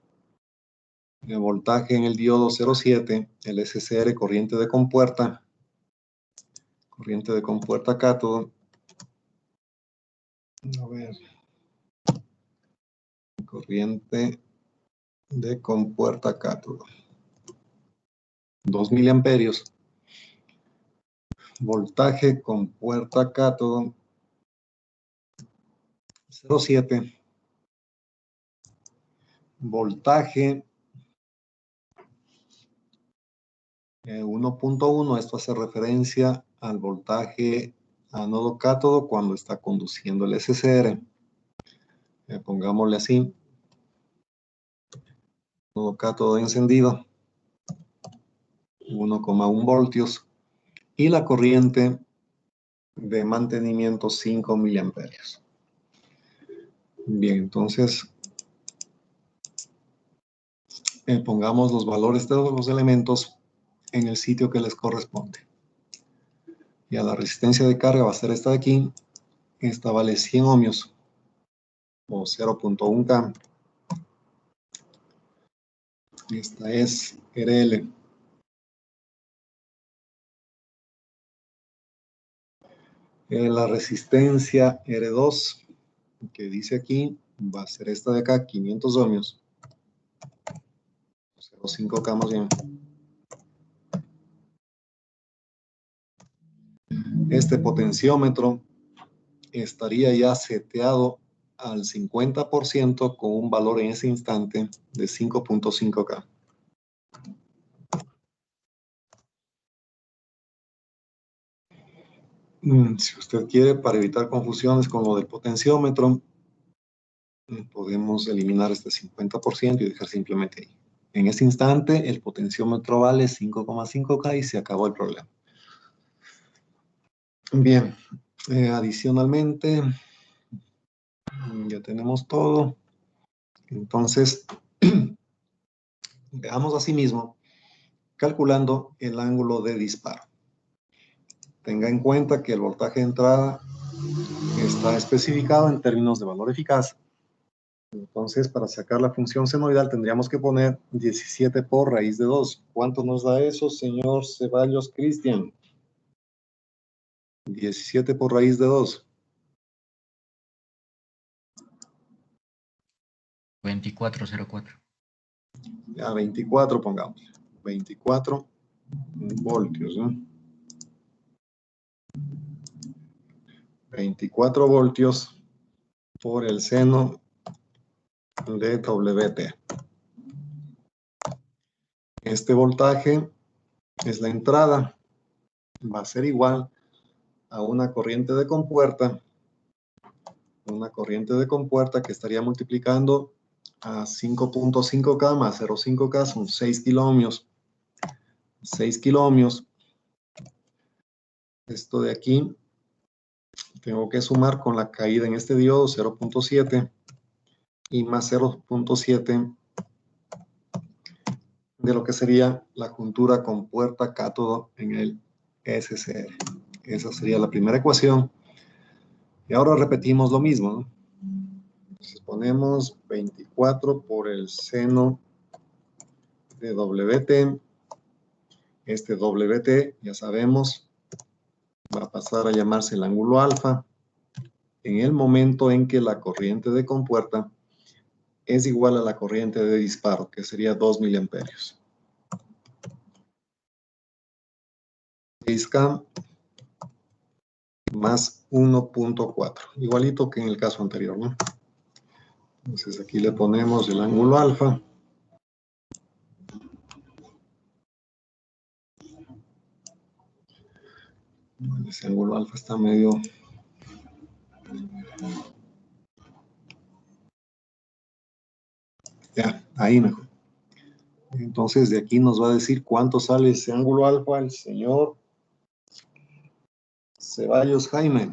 A: El voltaje en el diodo 07, el SCR, corriente de compuerta cátodo. A ver. Corriente de compuerta cátodo. 2 miliamperios. Voltaje compuerta cátodo 0,7. Voltaje 1.1. Esto hace referencia al voltaje ánodo cátodo cuando está conduciendo el SCR. Pongámosle así. Ánodo cátodo encendido. 1,1 voltios. Y la corriente de mantenimiento 5 miliamperios. Bien, entonces pongamos los valores de los elementos en el sitio que les corresponde. Y a la resistencia de carga va a ser esta de aquí. Esta vale 100 ohmios o 0.1 K. Esta es RL. La resistencia R2 que dice aquí va a ser esta de acá, 500 ohmios. 0.5 K más bien. Este potenciómetro estaría ya seteado al 50% con un valor en ese instante de 5.5 K. Si usted quiere, para evitar confusiones con lo del potenciómetro, podemos eliminar este 50% y dejar simplemente ahí. En ese instante, el potenciómetro vale 5,5 K y se acabó el problema. Bien, adicionalmente, ya tenemos todo. Entonces, veamos asimismo, calculando el ángulo de disparo. Tenga en cuenta que el voltaje de entrada está especificado en términos de valor eficaz. Entonces, para sacar la función senoidal tendríamos que poner 17 por raíz de 2. ¿Cuánto nos da eso, señor Ceballos Cristian? 17 por raíz de 2.
G: 2404.
A: Ya, 24 pongamos. 24 voltios, ¿no? 24 voltios por el seno de WT. Este voltaje es la entrada. Va a ser igual a una corriente de compuerta. Una corriente de compuerta que estaría multiplicando a 5.5 K más 0.5 K son 6 kiloohmios. 6 kiloohmios. Esto de aquí tengo que sumar con la caída en este diodo 0.7 y más 0.7 de lo que sería la juntura compuerta cátodo en el SCR. Esa sería la primera ecuación. Y ahora repetimos lo mismo, ¿no? Entonces ponemos 24 por el seno de WT. Este WT, ya sabemos, va a pasar a llamarse el ángulo alfa en el momento en que la corriente de compuerta es igual a la corriente de disparo, que sería 2 miliamperios. 6K más 1.4, igualito que en el caso anterior, ¿no? Entonces aquí le ponemos el ángulo alfa. Bueno, ese ángulo alfa está medio... Ya, ahí mejor. Entonces de aquí nos va a decir cuánto sale ese ángulo alfa el señor Ceballos Jaime.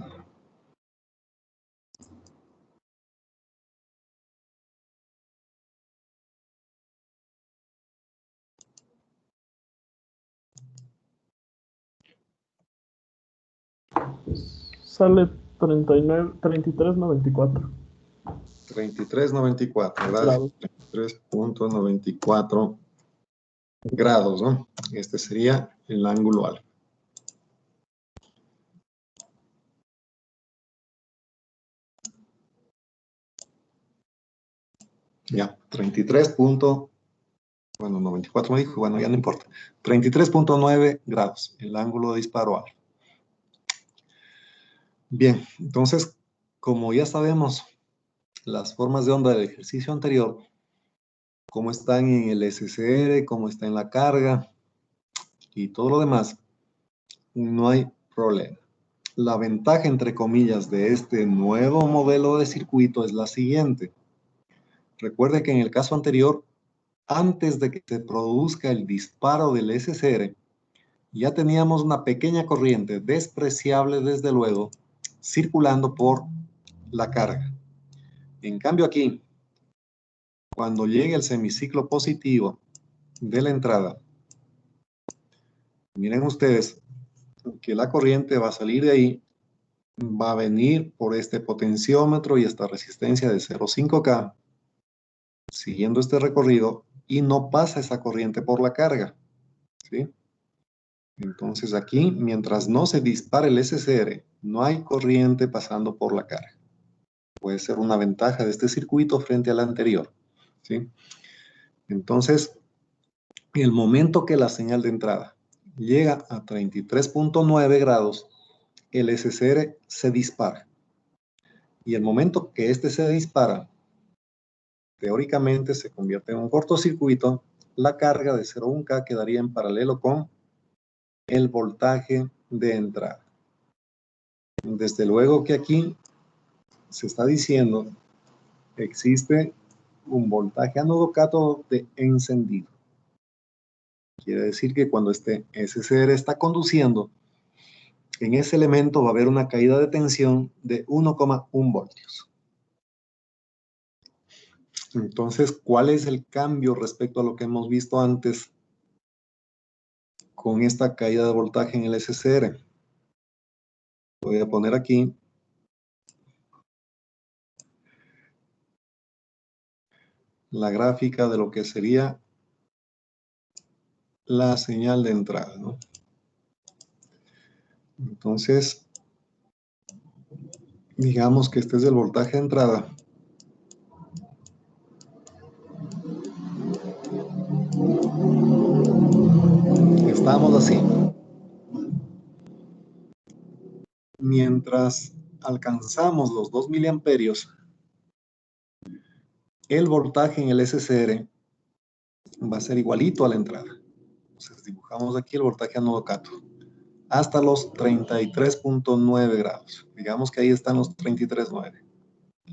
C: Sale 33.94.
A: 33.94, gracias.
C: Claro.
A: 23.94 grados, ¿no? Este sería el ángulo alfa. Ya, 94 me dijo, bueno, ya no importa. 33.9 grados, el ángulo de disparo alfa. Bien, entonces, como ya sabemos las formas de onda del ejercicio anterior, cómo están en el SCR, cómo está en la carga y todo lo demás, no hay problema. La ventaja, entre comillas, de este nuevo modelo de circuito es la siguiente. Recuerde que en el caso anterior, antes de que se produzca el disparo del SCR, ya teníamos una pequeña corriente despreciable, desde luego, circulando por la carga. En cambio aquí, cuando llegue el semiciclo positivo de la entrada, miren ustedes que la corriente va a salir de ahí, va a venir por este potenciómetro y esta resistencia de 0,5K, siguiendo este recorrido, y no pasa esa corriente por la carga, ¿sí? Entonces aquí, mientras no se dispare el SCR, no hay corriente pasando por la carga. Puede ser una ventaja de este circuito frente al anterior, ¿sí? Entonces, en el momento que la señal de entrada llega a 33.9 grados, el SCR se dispara. Y el momento que este se dispara, teóricamente se convierte en un cortocircuito, la carga de 0,1K quedaría en paralelo con el voltaje de entrada. Desde luego que aquí se está diciendo que existe un voltaje ánodo cátodo de encendido. Quiere decir que cuando este SCR está conduciendo, en ese elemento va a haber una caída de tensión de 1,1 voltios. Entonces, ¿cuál es el cambio respecto a lo que hemos visto antes con esta caída de voltaje en el SCR? Voy a poner aquí la gráfica de lo que sería la señal de entrada, ¿no? Entonces, digamos que este es el voltaje de entrada. Estamos así. Mientras alcanzamos los 2 miliamperios, el voltaje en el SCR va a ser igualito a la entrada. Entonces dibujamos aquí el voltaje ánodo cátodo hasta los 33.9 grados. Digamos que ahí están los 33.9.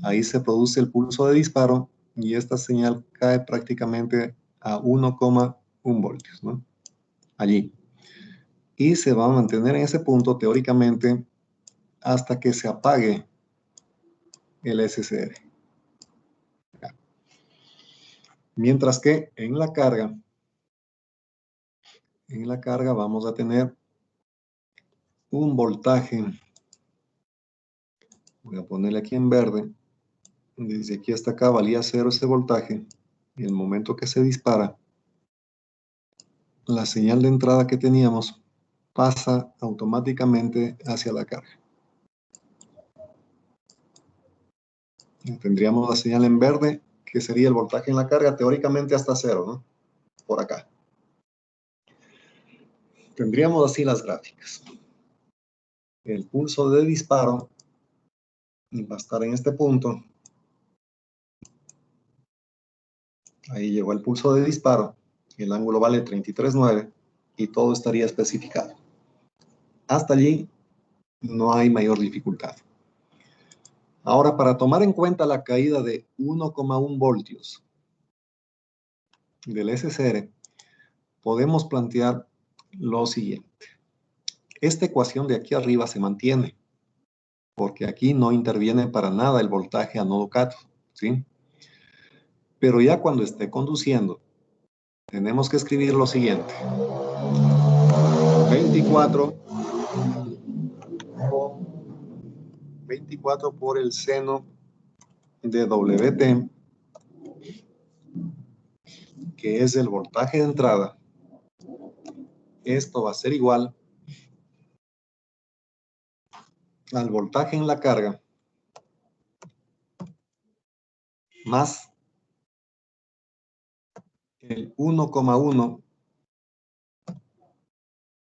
A: Ahí se produce el pulso de disparo y esta señal cae prácticamente a 1,1 voltios, ¿no? Allí. Y se va a mantener en ese punto teóricamente hasta que se apague el SCR. Mientras que en la carga vamos a tener un voltaje, voy a ponerle aquí en verde, desde aquí hasta acá valía 0 ese voltaje, y el momento que se dispara, la señal de entrada que teníamos pasa automáticamente hacia la carga. Y tendríamos la señal en verde, que sería el voltaje en la carga, teóricamente hasta 0, ¿no? Por acá. Tendríamos así las gráficas. El pulso de disparo va a estar en este punto. Ahí llegó el pulso de disparo. El ángulo vale 33.9 y todo estaría especificado. Hasta allí no hay mayor dificultad. Ahora, para tomar en cuenta la caída de 1,1 voltios del SCR, podemos plantear lo siguiente. Esta ecuación de aquí arriba se mantiene, porque aquí no interviene para nada el voltaje ánodo cátodo, ¿sí? Pero ya cuando esté conduciendo, tenemos que escribir lo siguiente. 24 por el seno de WT que es el voltaje de entrada, esto va a ser igual al voltaje en la carga más el 1,1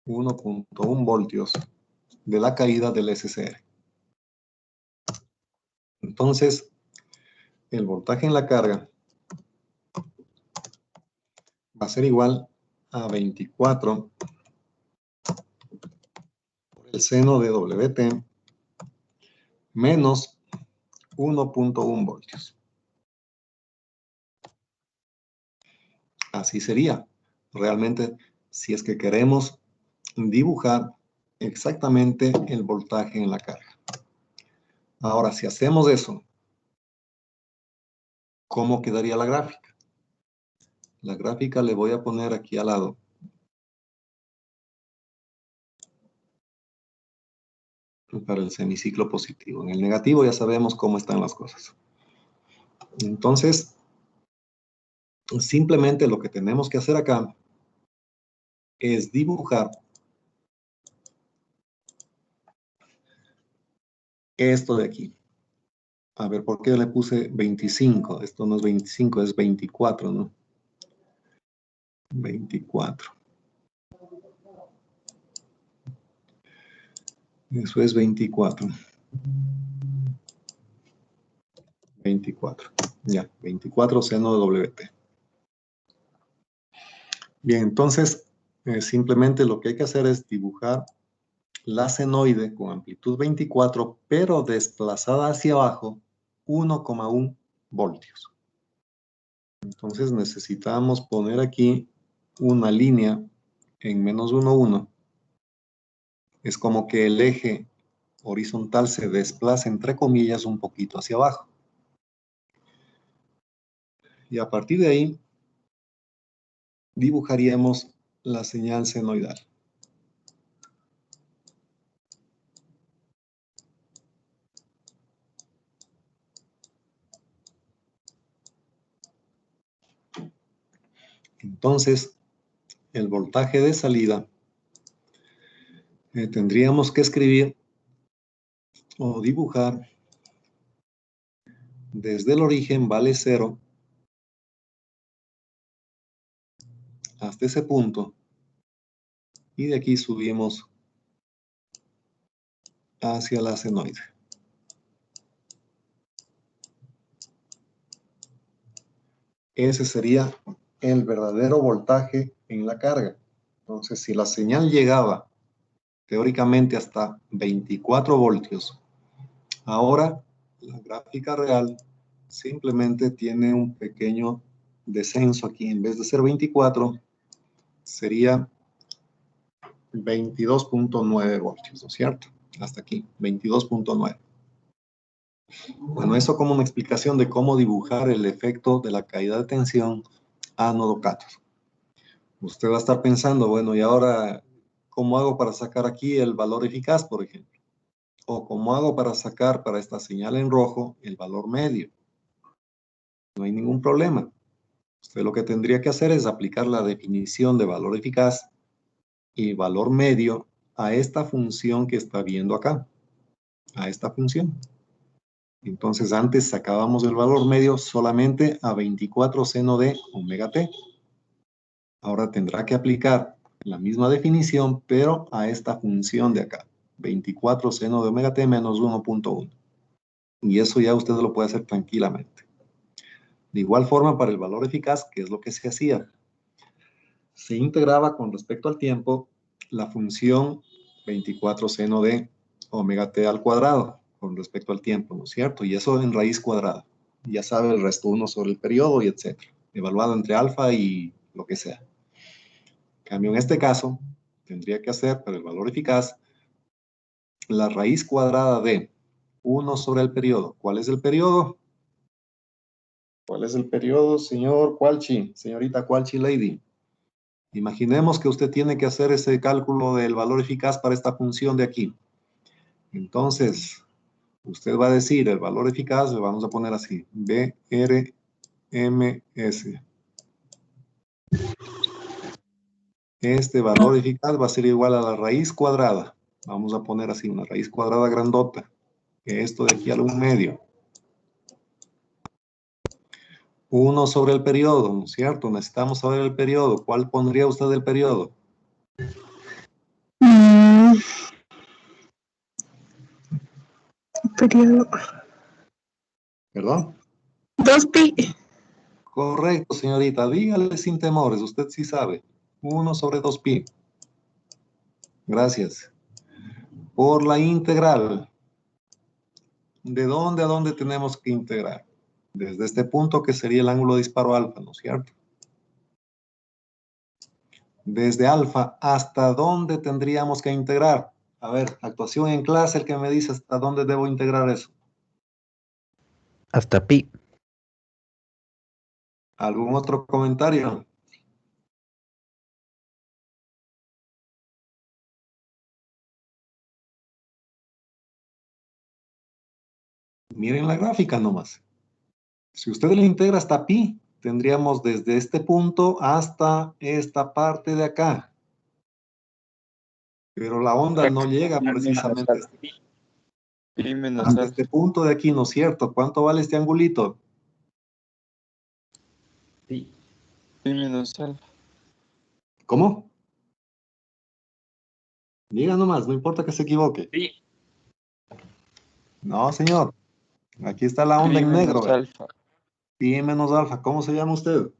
A: 1.1 voltios de la caída del SCR. Entonces, el voltaje en la carga va a ser igual a 24 por el seno de WT menos 1.1 voltios. Así sería. Realmente, si es que queremos dibujar exactamente el voltaje en la carga. Ahora, si hacemos eso, ¿cómo quedaría la gráfica? La gráfica le voy a poner aquí al lado. Para el semiciclo positivo. En el negativo ya sabemos cómo están las cosas. Entonces, simplemente lo que tenemos que hacer acá es dibujar esto de aquí. A ver, ¿por qué le puse 25? Esto no es 25, es 24, ¿no? 24. Eso es 24. 24. Ya, 24 seno de WT. Bien, entonces, simplemente lo que hay que hacer es dibujar la senoide con amplitud 24, pero desplazada hacia abajo 1,1 voltios. Entonces necesitamos poner aquí una línea en menos 1,1. Es como que el eje horizontal se desplaza, entre comillas, un poquito hacia abajo. Y a partir de ahí, dibujaríamos la señal senoidal. Entonces, el voltaje de salida tendríamos que escribir o dibujar desde el origen vale 0 hasta ese punto y de aquí subimos hacia la senoide. Ese sería el verdadero voltaje en la carga. Entonces, si la señal llegaba teóricamente hasta 24 voltios, ahora la gráfica real simplemente tiene un pequeño descenso aquí. En vez de ser 24, sería 22.9 voltios, ¿no es cierto? Hasta aquí, 22.9. Bueno, eso como una explicación de cómo dibujar el efecto de la caída de tensión ánodo-cátodo. Usted va a estar pensando, bueno, y ahora, ¿cómo hago para sacar aquí el valor eficaz, por ejemplo? O ¿cómo hago para sacar para esta señal en rojo el valor medio? No hay ningún problema. Usted lo que tendría que hacer es aplicar la definición de valor eficaz y valor medio a esta función que está viendo acá, a esta función. Entonces antes sacábamos el valor medio solamente a 24 seno de omega t. Ahora tendrá que aplicar la misma definición, pero a esta función de acá, 24 seno de omega t menos 1.1. Y eso ya usted lo puede hacer tranquilamente. De igual forma para el valor eficaz, ¿qué es lo que se hacía? Se integraba con respecto al tiempo la función 24 seno de omega t al cuadrado con respecto al tiempo, ¿no es cierto? Y eso en raíz cuadrada. Ya sabe el resto 1 sobre el periodo y etcétera. Evaluado entre alfa y lo que sea. En cambio, en este caso, tendría que hacer para el valor eficaz la raíz cuadrada de 1 sobre el periodo. ¿Cuál es el periodo? ¿Cuál es el periodo, señor Qualchi? Señorita Qualchi Lady. Imaginemos que usted tiene que hacer ese cálculo del valor eficaz para esta función de aquí. Entonces, usted va a decir el valor eficaz, le vamos a poner así, BRMS. Este valor eficaz va a ser igual a la raíz cuadrada. Vamos a poner así, una raíz cuadrada grandota. Esto de aquí a un medio. 1 sobre el periodo, ¿no es cierto? Necesitamos saber el periodo. ¿Cuál pondría usted el periodo?
H: Periodo.
A: ¿Perdón?
H: 2pi.
A: Correcto, señorita. Dígale sin temores. Usted sí sabe. 1 sobre 2pi. Gracias. Por la integral. ¿De dónde a dónde tenemos que integrar? Desde este punto que sería el ángulo disparo alfa, ¿no es cierto? Desde alfa, ¿hasta dónde tendríamos que integrar? A ver, actuación en clase, el que me dice hasta dónde debo integrar eso.
E: Hasta pi.
A: ¿Algún otro comentario? Miren la gráfica nomás. Si usted le integra hasta pi, tendríamos desde este punto hasta esta parte de acá. Pero la onda no llega precisamente
F: Pi menos
A: hasta
F: alfa.
A: este punto de aquí, ¿no es cierto? ¿Cuánto vale este angulito?
B: Sí.
F: Pi menos alfa.
A: ¿Cómo? Diga nomás, no importa que se equivoque.
B: Sí.
A: No, señor. Aquí está la onda
F: Pi
A: en negro.
F: menos alfa.
A: Pi menos alfa. ¿Cómo se llama usted?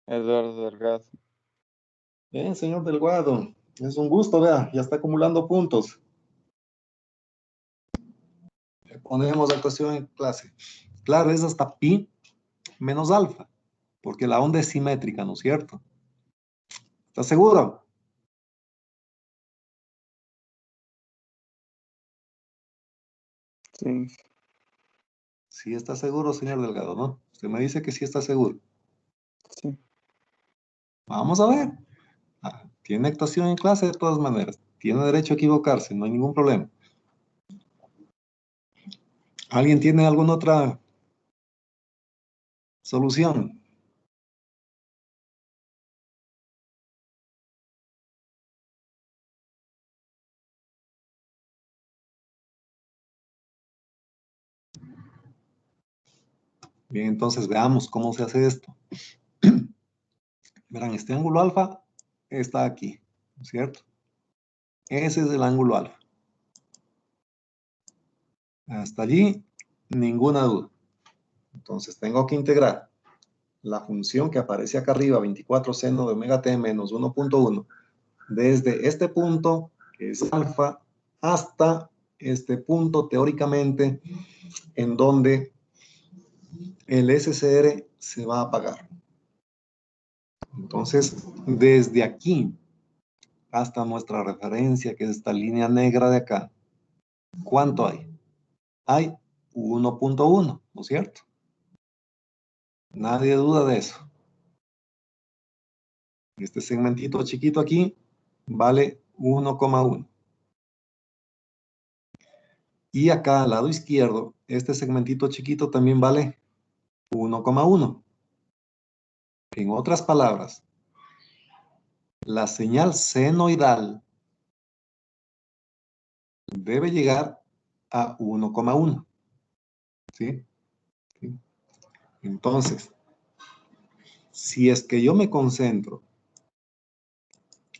F: Eduardo Delgado.
A: Bien, señor Delgado. Es un gusto, vea. Ya está acumulando puntos. Le ponemos actuación en clase. Claro, es hasta pi menos alfa. Porque la onda es simétrica, ¿no es cierto? ¿Está seguro?
F: Sí.
A: Sí está seguro, señor Delgado, ¿no? Usted me dice que sí está seguro.
F: Sí.
A: Vamos a ver. Tiene actuación en clase de todas maneras. Tiene derecho a equivocarse, no hay ningún problema. ¿Alguien tiene alguna otra solución? Bien, entonces veamos cómo se hace esto. Verán, este ángulo alfa está aquí, ¿no es cierto? Ese es el ángulo alfa. Hasta allí, ninguna duda. Entonces tengo que integrar la función que aparece acá arriba, 24 seno de omega t menos 1.1, desde este punto, que es alfa, hasta este punto, teóricamente, en donde el SCR se va a apagar. Entonces, desde aquí hasta nuestra referencia, que es esta línea negra de acá, ¿cuánto hay? Hay 1.1, ¿no es cierto? Nadie duda de eso. Este segmentito chiquito aquí vale 1,1. Y acá al lado izquierdo, este segmentito chiquito también vale 1,1. En otras palabras, la señal senoidal debe llegar a 1,1. ¿Sí? ¿Sí? Entonces, si es que yo me concentro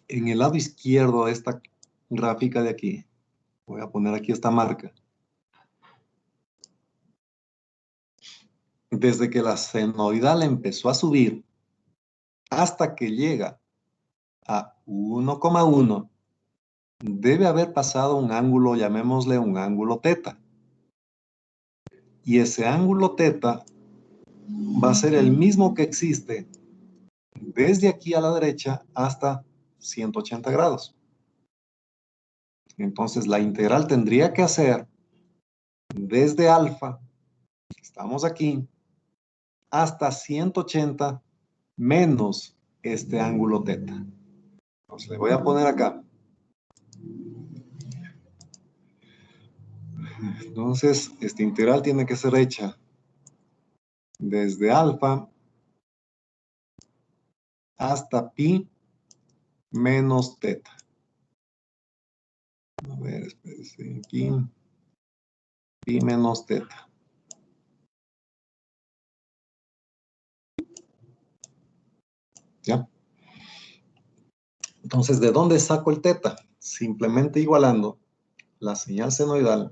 A: en el lado izquierdo de esta gráfica de aquí, voy a poner aquí esta marca. Desde que la senoidal empezó a subir hasta que llega a 1,1, debe haber pasado un ángulo, llamémosle un ángulo teta. Y ese ángulo teta va a ser el mismo que existe desde aquí a la derecha hasta 180 grados. Entonces la integral tendría que hacer desde alfa, estamos aquí, hasta 180 menos este ángulo teta. Entonces le voy a poner acá. Entonces, esta integral tiene que ser hecha desde alfa hasta pi menos teta. A ver, espérense aquí. Pi menos teta. ¿Ya? Entonces, ¿de dónde saco el teta? Simplemente igualando la señal senoidal,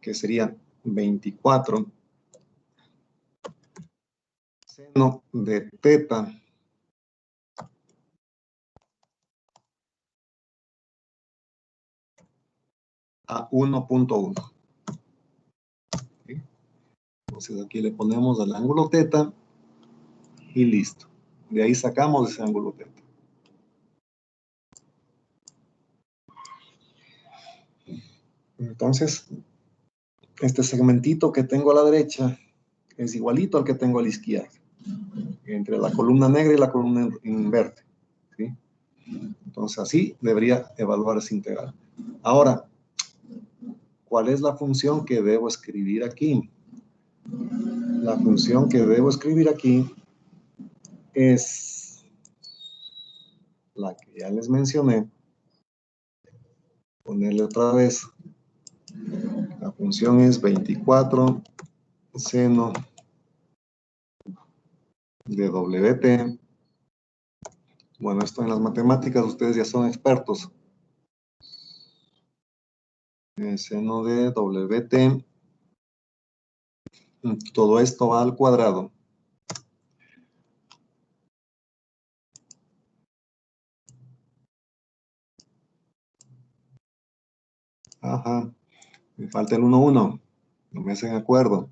A: que sería 24 seno de teta a 1.1. ¿Sí? Entonces aquí le ponemos el ángulo teta y listo. De ahí sacamos ese ángulo teta. Entonces, este segmentito que tengo a la derecha es igualito al que tengo a la izquierda, entre la columna negra y la columna en verde. ¿Sí? Entonces así debería evaluar esa integral. Ahora, ¿cuál es la función que debo escribir aquí? La función que debo escribir aquí es la que ya les mencioné. Ponerle otra vez. La función es 24 seno de WT. Bueno, esto en las matemáticas ustedes ya son expertos. El seno de WT. Todo esto va al cuadrado. Ajá. Me falta el 1,1. No me hacen acuerdo.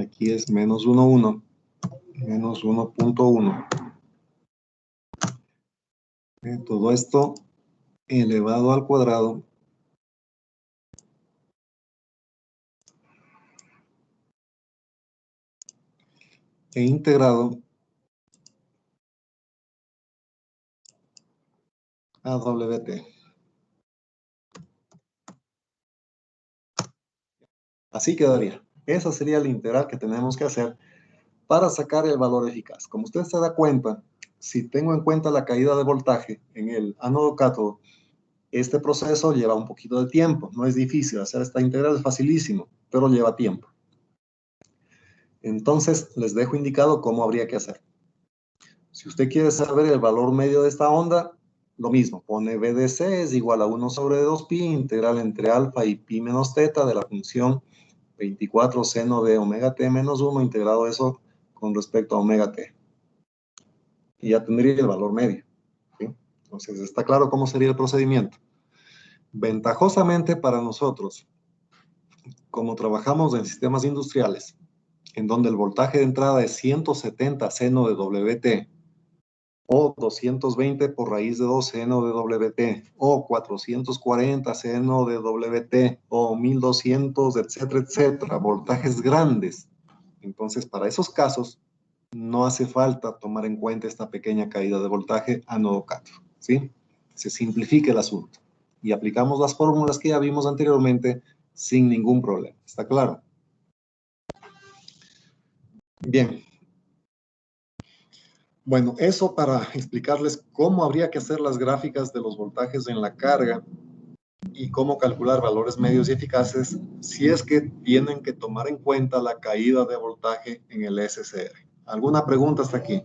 A: Aquí es menos 1,1. Menos 1.1. Todo esto elevado al cuadrado. E integrado a WT. Así quedaría. Esa sería la integral que tenemos que hacer para sacar el valor eficaz. Como usted se da cuenta, si tengo en cuenta la caída de voltaje en el ánodo cátodo, este proceso lleva un poquito de tiempo. No es difícil hacer esta integral, es facilísimo, pero lleva tiempo. Entonces, les dejo indicado cómo habría que hacer. Si usted quiere saber el valor medio de esta onda, lo mismo, pone BDC es igual a 1 sobre 2pi, integral entre alfa y pi menos teta de la función 24 seno de omega t menos 1, integrado eso con respecto a omega t. Y ya tendría el valor medio. ¿Sí? Entonces, está claro cómo sería el procedimiento. Ventajosamente para nosotros, como trabajamos en sistemas industriales, en donde el voltaje de entrada es 170 seno de WT, o 220 por raíz de 2 seno de WT, o 440 seno de WT, o 1200, etcétera, etcétera, voltajes grandes. Entonces, para esos casos, no hace falta tomar en cuenta esta pequeña caída de voltaje ánodo cátodo, ¿sí? Se simplifica el asunto y aplicamos las fórmulas que ya vimos anteriormente sin ningún problema. ¿Está claro? Bien. Bueno, eso para explicarles cómo habría que hacer las gráficas de los voltajes en la carga y cómo calcular valores medios y eficaces si es que tienen que tomar en cuenta la caída de voltaje en el SCR. ¿Alguna pregunta hasta aquí?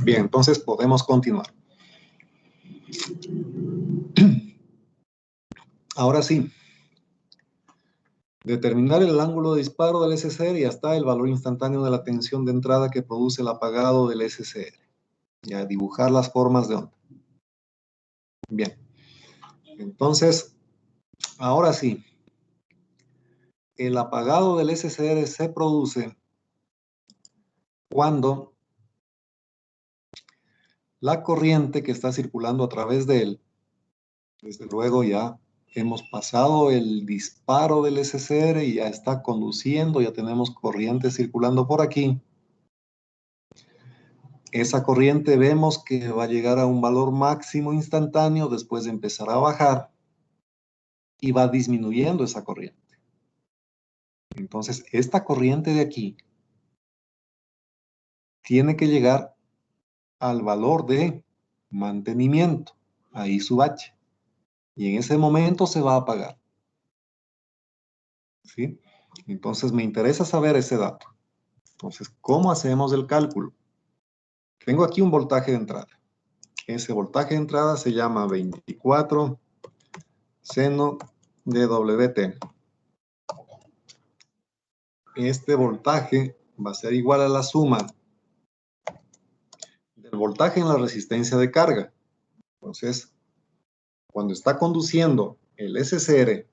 A: Bien, entonces podemos continuar. Ahora sí, determinar el ángulo de disparo del SCR y hasta el valor instantáneo de la tensión de entrada que produce el apagado del SCR. Ya dibujar las formas de onda. Bien, entonces, ahora sí, el apagado del SCR se produce cuando la corriente que está circulando a través de él, desde luego ya hemos pasado el disparo del SCR y ya está conduciendo, ya tenemos corriente circulando por aquí. Esa corriente vemos que va a llegar a un valor máximo instantáneo, después de empezar a bajar y va disminuyendo esa corriente. Entonces, esta corriente de aquí tiene que llegar al valor de mantenimiento, ahí su H, y en ese momento se va a apagar. ¿Sí? Entonces, me interesa saber ese dato. Entonces, ¿cómo hacemos el cálculo? Tengo aquí un voltaje de entrada. Ese voltaje de entrada se llama 24 seno de WT. Este voltaje va a ser igual a la suma del voltaje en la resistencia de carga. Entonces, cuando está conduciendo el SCR,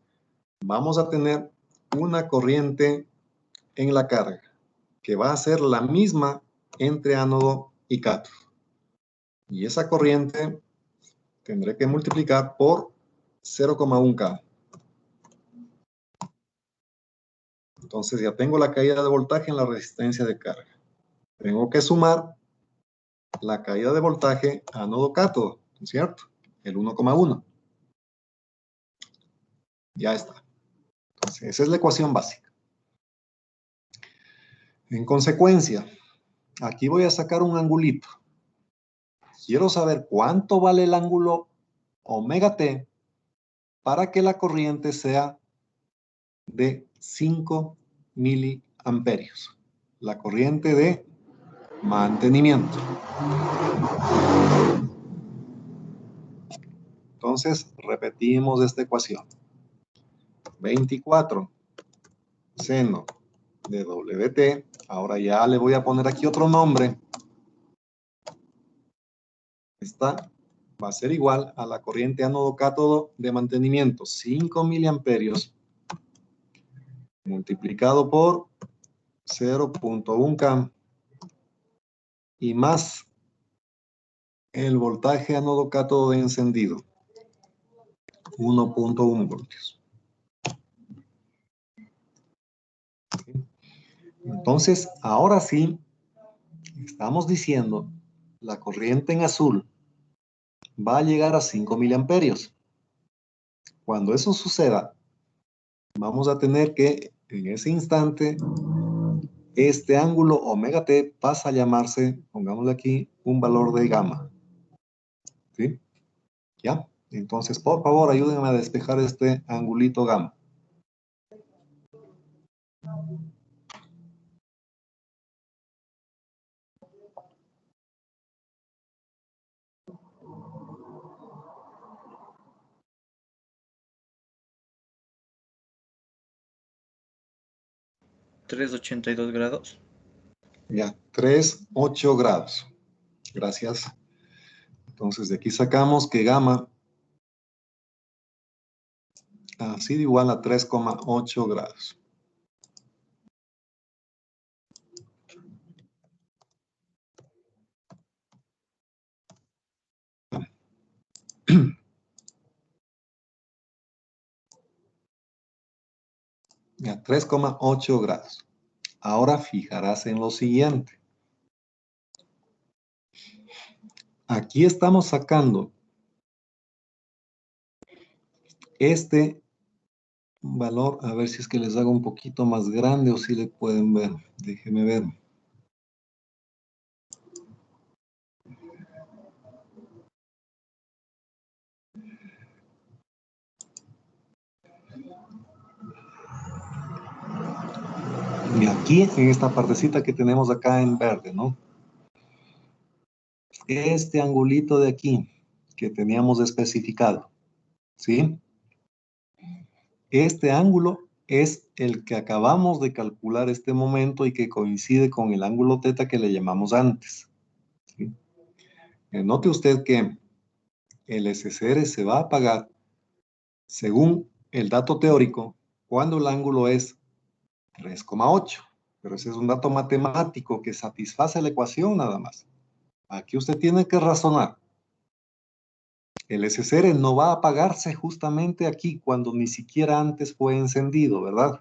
A: vamos a tener una corriente en la carga, que va a ser la misma entre ánodo y cátodo. Y esa corriente tendré que multiplicar por 0,1 K. Entonces ya tengo la caída de voltaje en la resistencia de carga. Tengo que sumar la caída de voltaje ánodo cátodo, ¿no es cierto? El 1,1. Ya está. Entonces esa es la ecuación básica. En consecuencia, aquí voy a sacar un angulito. Quiero saber cuánto vale el ángulo omega t para que la corriente sea de 5 miliamperios. La corriente de mantenimiento. Entonces, repetimos esta ecuación. 24 seno de WT. Ahora ya le voy a poner aquí otro nombre. Esta va a ser igual a la corriente ánodo-cátodo de mantenimiento, 5 miliamperios, multiplicado por 0,1 K y más el voltaje ánodo-cátodo de encendido, 1,1 voltios. Entonces, ahora sí, estamos diciendo, la corriente en azul va a llegar a 5 miliamperios. Cuando eso suceda, vamos a tener que, en ese instante, este ángulo omega t pasa a llamarse, pongámosle aquí, un valor de gamma. ¿Sí? ¿Ya? Entonces, por favor, ayúdenme a despejar este angulito gamma.
D: ¿382 grados?
A: Ya, 3,8 grados. Gracias. Entonces, de aquí sacamos que gamma ha sido igual a 3,8 grados. Ya, 3,8 grados. Ahora fijarás en lo siguiente. Aquí estamos sacando este valor, a ver si es que les hago un poquito más grande o si le pueden ver. Déjenme ver. Y aquí, en esta partecita que tenemos acá en verde, ¿no? Este angulito de aquí que teníamos especificado, ¿sí? Este ángulo es el que acabamos de calcular este momento y que coincide con el ángulo θ que le llamamos antes, ¿sí? Note usted que el SCR se va a apagar según el dato teórico cuando el ángulo es 3,8. Pero ese es un dato matemático que satisface la ecuación nada más. Aquí usted tiene que razonar. El SCR no va a apagarse justamente aquí cuando ni siquiera antes fue encendido, ¿verdad?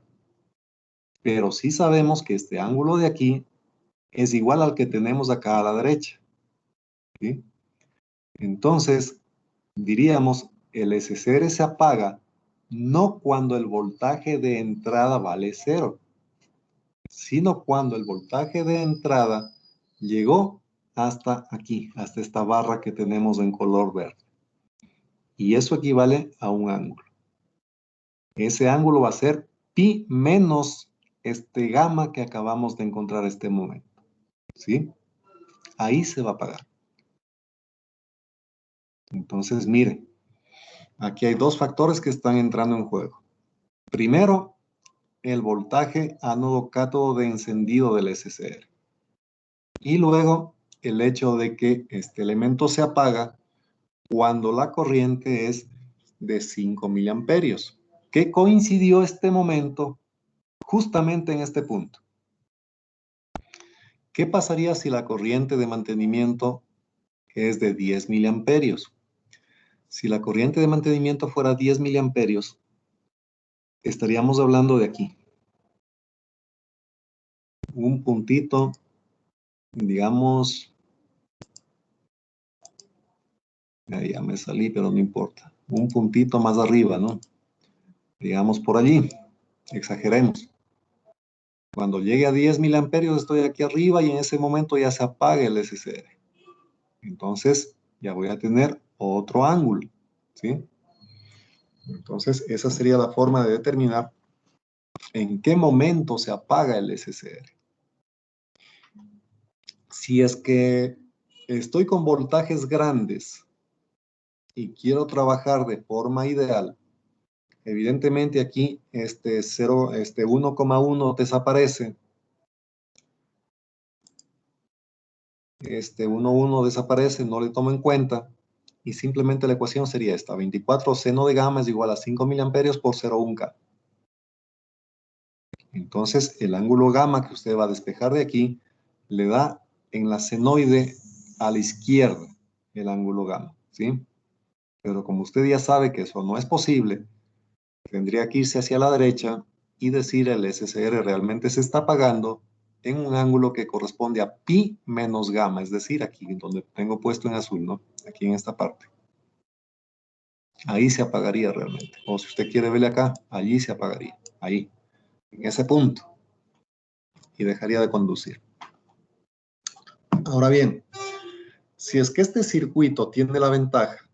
A: Pero sí sabemos que este ángulo de aquí es igual al que tenemos acá a la derecha, ¿sí? Entonces, diríamos, el SCR se apaga no cuando el voltaje de entrada vale 0, sino cuando el voltaje de entrada llegó hasta aquí, hasta esta barra que tenemos en color verde. Y eso equivale a un ángulo. Ese ángulo va a ser pi menos este gamma que acabamos de encontrar este momento, ¿sí? Ahí se va a apagar. Entonces, miren, aquí hay dos factores que están entrando en juego. Primero, el voltaje ánodo-cátodo de encendido del SCR. Y luego, el hecho de que este elemento se apaga cuando la corriente es de 5 miliamperios, que coincidió este momento justamente en este punto. ¿Qué pasaría si la corriente de mantenimiento es de 10 miliamperios? Si la corriente de mantenimiento fuera 10 miliamperios, estaríamos hablando de aquí. Un puntito, digamos, ya me salí, pero no importa. Un puntito más arriba, ¿no? Digamos por allí, exageremos. Cuando llegue a 10 miliamperios estoy aquí arriba y en ese momento ya se apaga el SCR. Entonces ya voy a tener otro ángulo, ¿sí? Entonces esa sería la forma de determinar en qué momento se apaga el SCR. Si es que estoy con voltajes grandes y quiero trabajar de forma ideal, evidentemente aquí este 1,1 desaparece. Este 1,1 desaparece, no le tomo en cuenta. Y simplemente la ecuación sería esta. 24 seno de gamma es igual a 5 miliamperios por 0,1K. Entonces, el ángulo gamma que usted va a despejar de aquí, le da en la senoide a la izquierda el ángulo gamma, ¿sí? Pero como usted ya sabe que eso no es posible, tendría que irse hacia la derecha y decir el SCR realmente se está apagando en un ángulo que corresponde a pi menos gamma, es decir, aquí donde tengo puesto en azul, ¿no? Aquí en esta parte. Ahí se apagaría realmente. O si usted quiere verle acá, allí se apagaría. Ahí, en ese punto. Y dejaría de conducir. Ahora bien, si es que este circuito tiene la ventaja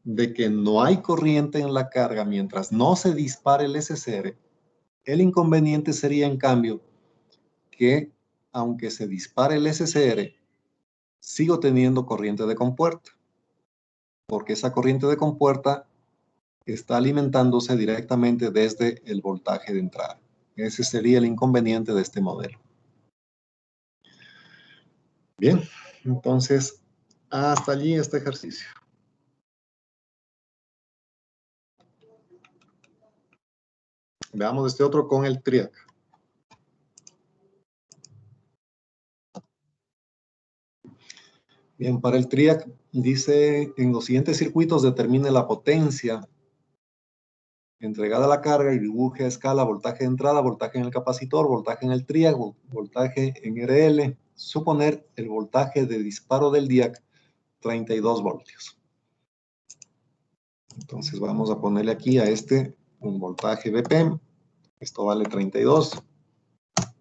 A: de que no hay corriente en la carga mientras no se dispare el SCR, el inconveniente sería, en cambio, que aunque se dispare el SCR, sigo teniendo corriente de compuerta, porque esa corriente de compuerta está alimentándose directamente desde el voltaje de entrada. Ese sería el inconveniente de este modelo. Bien, entonces, hasta allí este ejercicio. Veamos este otro con el TRIAC. Bien, para el TRIAC dice, en los siguientes circuitos determine la potencia entregada a la carga y dibuje a escala voltaje de entrada, voltaje en el capacitor, voltaje en el TRIAC, voltaje en RL, suponer el voltaje de disparo del DIAC 32 voltios. Entonces vamos a ponerle aquí a este un voltaje BP, esto vale 32,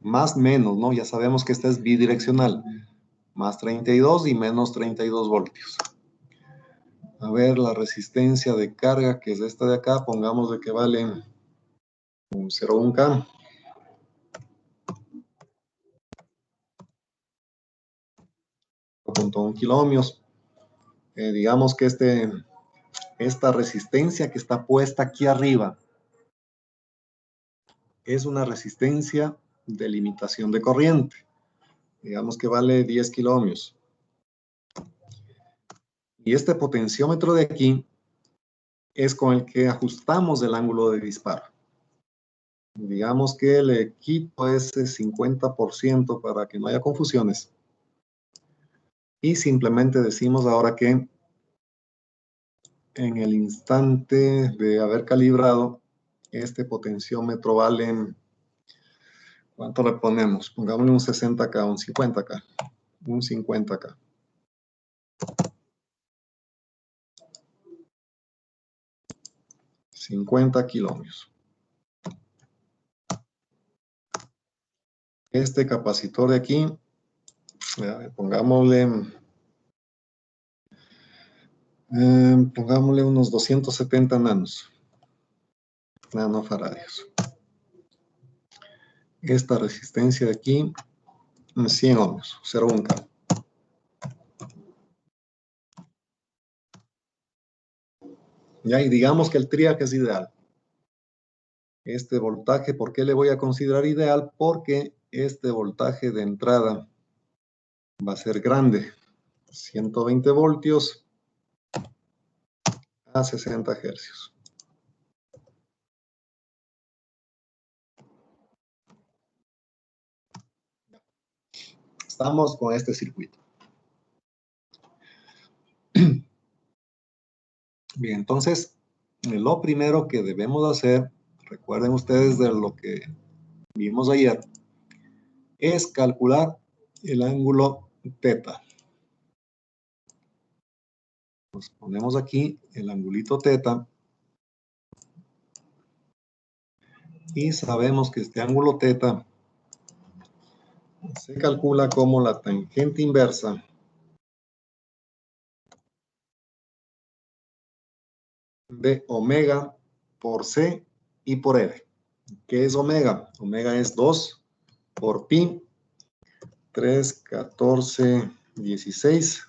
A: más menos, ¿no? Ya sabemos que esta es bidireccional, más 32 y menos 32 voltios. A ver, la resistencia de carga, que es esta de acá, pongamos de que vale un 0,1K. .1 kiloohmios. Digamos que esta resistencia que está puesta aquí arriba es una resistencia de limitación de corriente. Digamos que vale 10 kiloohmios. Y este potenciómetro de aquí es con el que ajustamos el ángulo de disparo. Digamos que le quito ese 50% para que no haya confusiones. Y simplemente decimos ahora que en el instante de haber calibrado, este potenciómetro vale, ¿cuánto le ponemos? Pongámosle un 60K, un 50K, un 50K. $50 kilómetros. Este capacitor de aquí, pongámosle unos 270 nanofaradios. Esta resistencia de aquí, 100 ohmios, 0,1K. Ya, y digamos que el triac es ideal. Este voltaje, ¿por qué le voy a considerar ideal? Porque este voltaje de entrada va a ser grande. 120 voltios a 60 hercios. Estamos con este circuito. Bien, entonces, lo primero que debemos hacer, recuerden ustedes de lo que vimos ayer, es calcular el ángulo teta. Nos ponemos aquí el angulito teta y sabemos que este ángulo teta se calcula como la tangente inversa de omega por C y por R. ¿Qué es omega? Omega es 2 por pi, 3, 14, 16.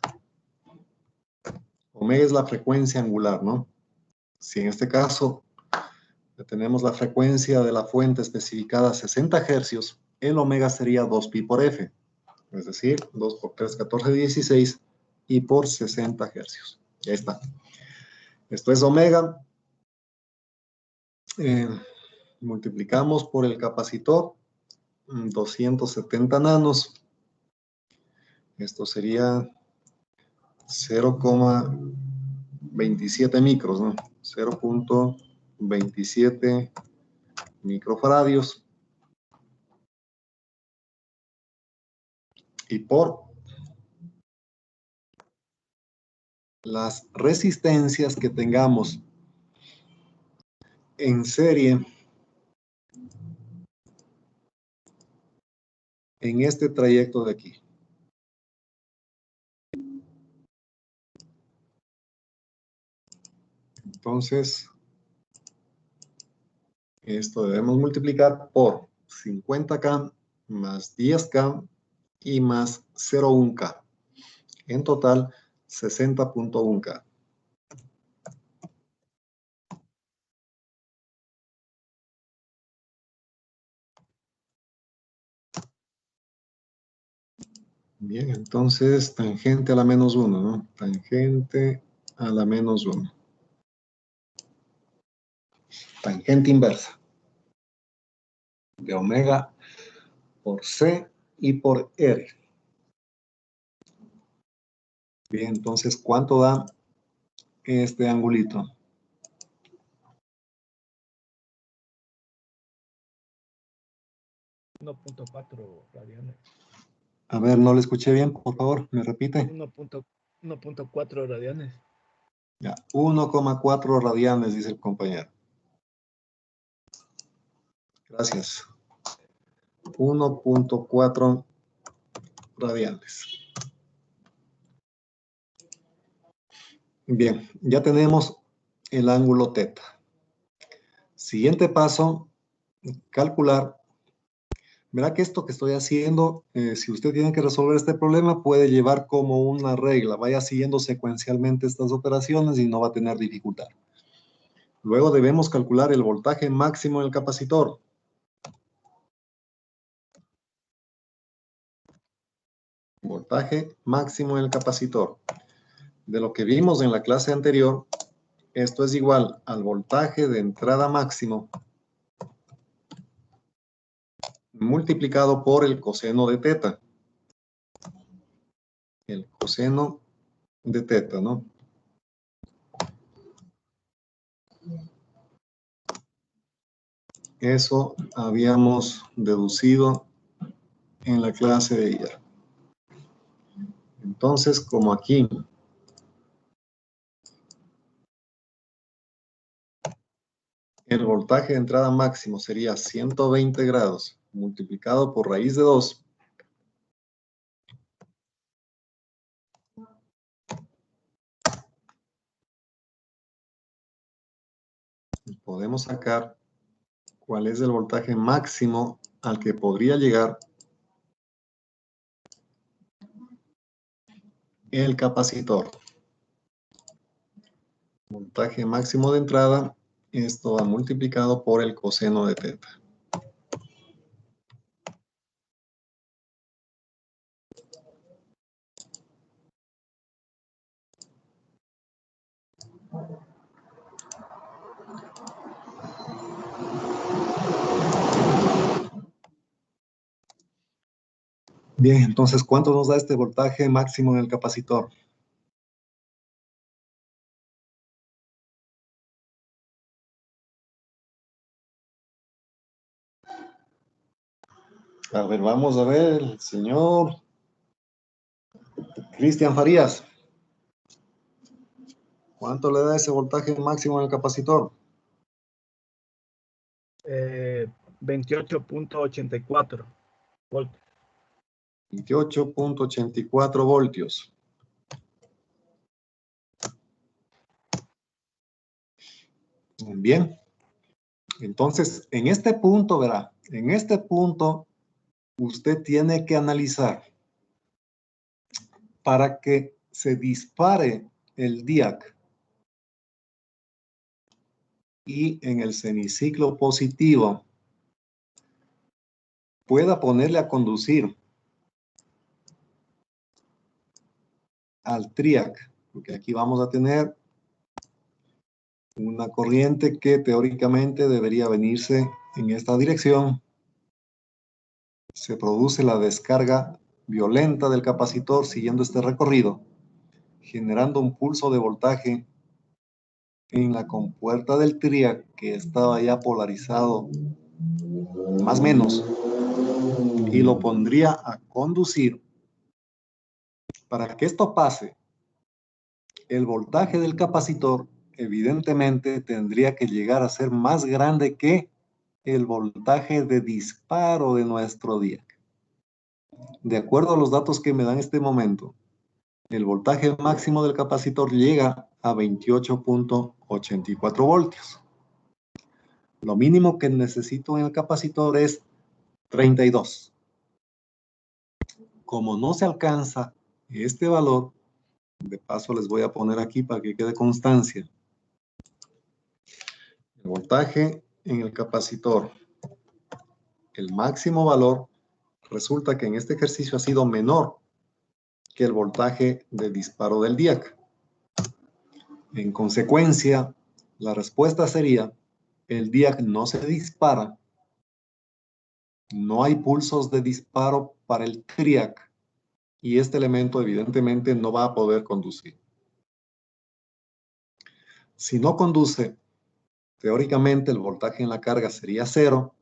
A: Omega es la frecuencia angular, ¿no? Si en este caso tenemos la frecuencia de la fuente especificada a 60 hercios, el omega sería 2 pi por F. Es decir, 2 por 3, 14, 16 y por 60 hercios. Ya está. Esto es omega. Multiplicamos por el capacitor, 270 nanos. Esto sería 0,27 micros, ¿no? 0,27 microfaradios. Y por las resistencias que tengamos en serie en este trayecto de aquí. Entonces, esto debemos multiplicar por 50K más 10K y más 0,1K. En total, 60,1K. Bien, entonces, tangente a la menos 1, ¿no? Tangente a la menos 1. Tangente inversa de omega por C y por R. Bien, entonces, ¿cuánto da este angulito?
H: .4 radianes.
A: A ver, no le escuché bien, por favor, me repite.
H: 1.4 radianes.
A: Ya, 1,4 radianes, dice el compañero. Gracias. 1,4 radianes. Bien, ya tenemos el ángulo teta. Siguiente paso, calcular. Verá que esto que estoy haciendo, si usted tiene que resolver este problema, puede llevar como una regla. Vaya siguiendo secuencialmente estas operaciones y no va a tener dificultad. Luego debemos calcular el voltaje máximo del capacitor. Voltaje máximo del capacitor. De lo que vimos en la clase anterior, esto es igual al voltaje de entrada máximo multiplicado por el coseno de teta. El coseno de teta, ¿no? Eso habíamos deducido en la clase de ayer. Entonces, como aquí el voltaje de entrada máximo sería 120 grados multiplicado por raíz de 2. Podemos sacar cuál es el voltaje máximo al que podría llegar el capacitor. Voltaje máximo de entrada, esto va multiplicado por el coseno de teta. Bien, entonces, ¿cuánto nos da este voltaje máximo en el capacitor? A ver, vamos a ver, el señor Cristian Farías. ¿Cuánto le da ese voltaje máximo en el capacitor?
H: 28.84 voltios.
A: 28.84 voltios. Bien. Entonces, en este punto, verá, en este punto, usted tiene que analizar para que se dispare el DIAC y en el semiciclo positivo pueda ponerle a conducir al TRIAC, porque aquí vamos a tener una corriente que teóricamente debería venirse en esta dirección. Se produce la descarga violenta del capacitor siguiendo este recorrido, generando un pulso de voltaje en la compuerta del TRIAC que estaba ya polarizado más o menos, y lo pondría a conducir. Para que esto pase, el voltaje del capacitor evidentemente tendría que llegar a ser más grande que el voltaje de disparo de nuestro DIAC. De acuerdo a los datos que me dan en este momento, el voltaje máximo del capacitor llega a 28.84 voltios. Lo mínimo que necesito en el capacitor es 32. Como no se alcanza este valor, de paso les voy a poner aquí para que quede constancia. El voltaje en el capacitor, el máximo valor, resulta que en este ejercicio ha sido menor que el voltaje de disparo del DIAC. En consecuencia, la respuesta sería, el DIAC no se dispara, no hay pulsos de disparo para el TRIAC, y este elemento evidentemente no va a poder conducir. Si no conduce, teóricamente el voltaje en la carga sería 0.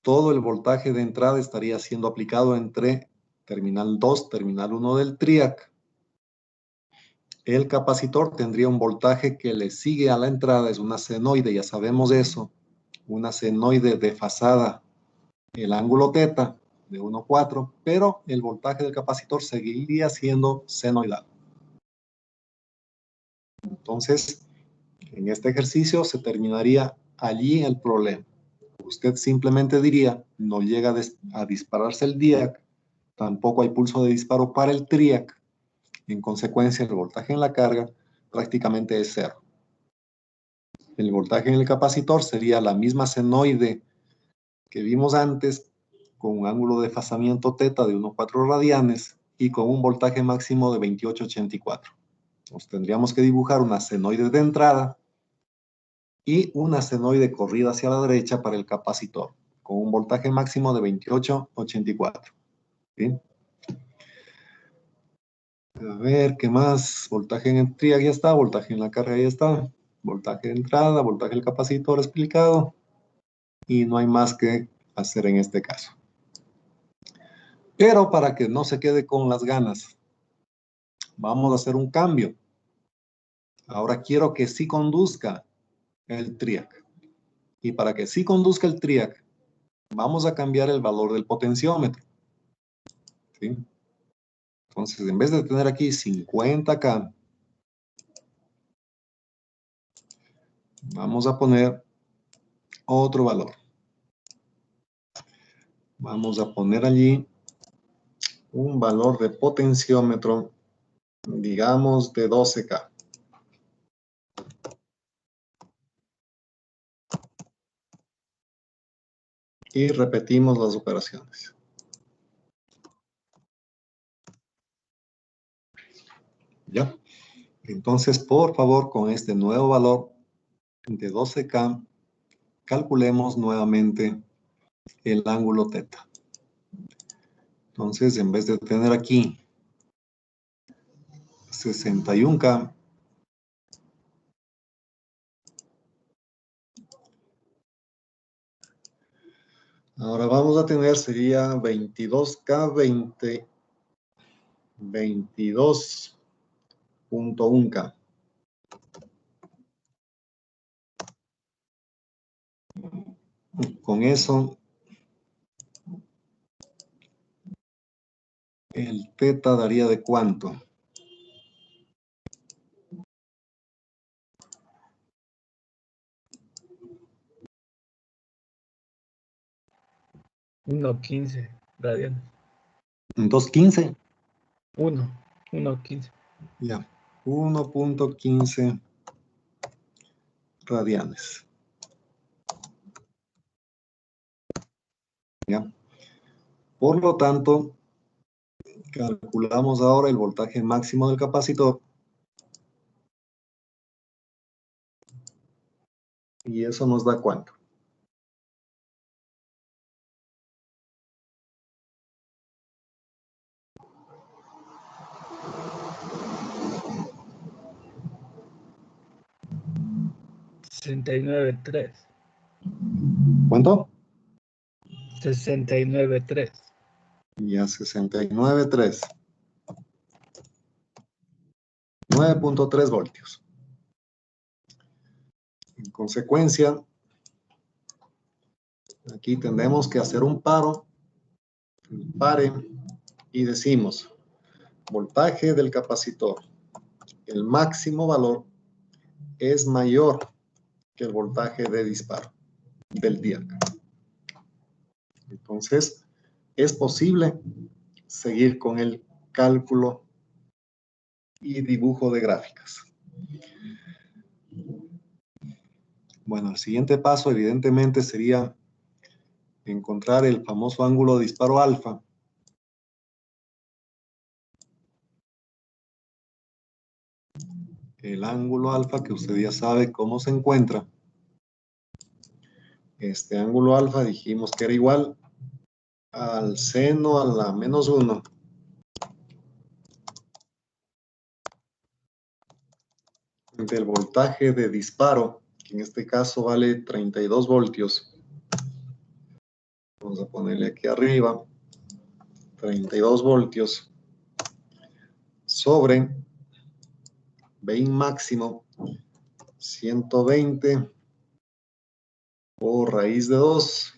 A: Todo el voltaje de entrada estaría siendo aplicado entre terminal 2, terminal 1 del TRIAC. El capacitor tendría un voltaje que le sigue a la entrada, es una senoide, ya sabemos eso, una senoide desfasada, el ángulo teta de 1,4, pero el voltaje del capacitor seguiría siendo senoidal. Entonces, en este ejercicio se terminaría allí el problema. Usted simplemente diría, no llega a dispararse el DIAC, tampoco hay pulso de disparo para el TRIAC. En consecuencia, el voltaje en la carga prácticamente es 0. El voltaje en el capacitor sería la misma senoide que vimos antes, con un ángulo de desfasamiento teta de 1,4 radianes y con un voltaje máximo de 28.84. Nos tendríamos que dibujar una senoide de entrada y una senoide corrida hacia la derecha para el capacitor, con un voltaje máximo de 28.84. ¿Sí? A ver, ¿qué más? Voltaje en el TRIAC ya está, voltaje en la carga ya está. Voltaje de entrada, voltaje del capacitor explicado. Y no hay más que hacer en este caso. Pero para que no se quede con las ganas, vamos a hacer un cambio. Ahora quiero que sí conduzca el TRIAC. Y para que sí conduzca el TRIAC, vamos a cambiar el valor del potenciómetro. ¿Sí? Entonces, en vez de tener aquí 50K, vamos a poner otro valor. Vamos a poner allí un valor de potenciómetro, digamos, de 12K. Y repetimos las operaciones. ¿Ya? Entonces, por favor, con este nuevo valor de 12K, calculemos nuevamente el ángulo teta. Entonces, en vez de tener aquí 61K, ahora vamos a tener, sería 22K, 22.1K. Con eso, el teta daría de ¿cuánto?
H: Uno 15 radianes.
A: 2.15.
H: 1.15.
A: Ya. 1.15 radianes. ¿Ya? Por lo tanto, calculamos ahora el voltaje máximo del capacitor. Y eso nos da ¿cuánto?
H: $69.3.
A: ¿Cuánto?
H: 69.3.
A: Ya 69.3. 9.3 voltios. En consecuencia, aquí tendremos que hacer un pare, y decimos, voltaje del capacitor. El máximo valor es mayor que el voltaje de disparo del TRIAC. Entonces, es posible seguir con el cálculo y dibujo de gráficas. Bueno, el siguiente paso evidentemente sería encontrar el famoso ángulo de disparo alfa. El ángulo alfa que usted ya sabe cómo se encuentra. Este ángulo alfa dijimos que era igual al seno a la menos 1 del voltaje de disparo, que en este caso vale 32 voltios. Vamos a ponerle aquí arriba 32 voltios sobre Vein máximo 120 por raíz de 2.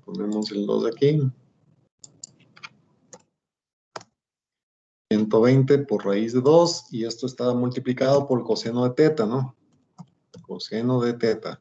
A: Ponemos el 2 aquí. 120 por raíz de 2 y esto está multiplicado por el coseno de teta, ¿no? Coseno de teta.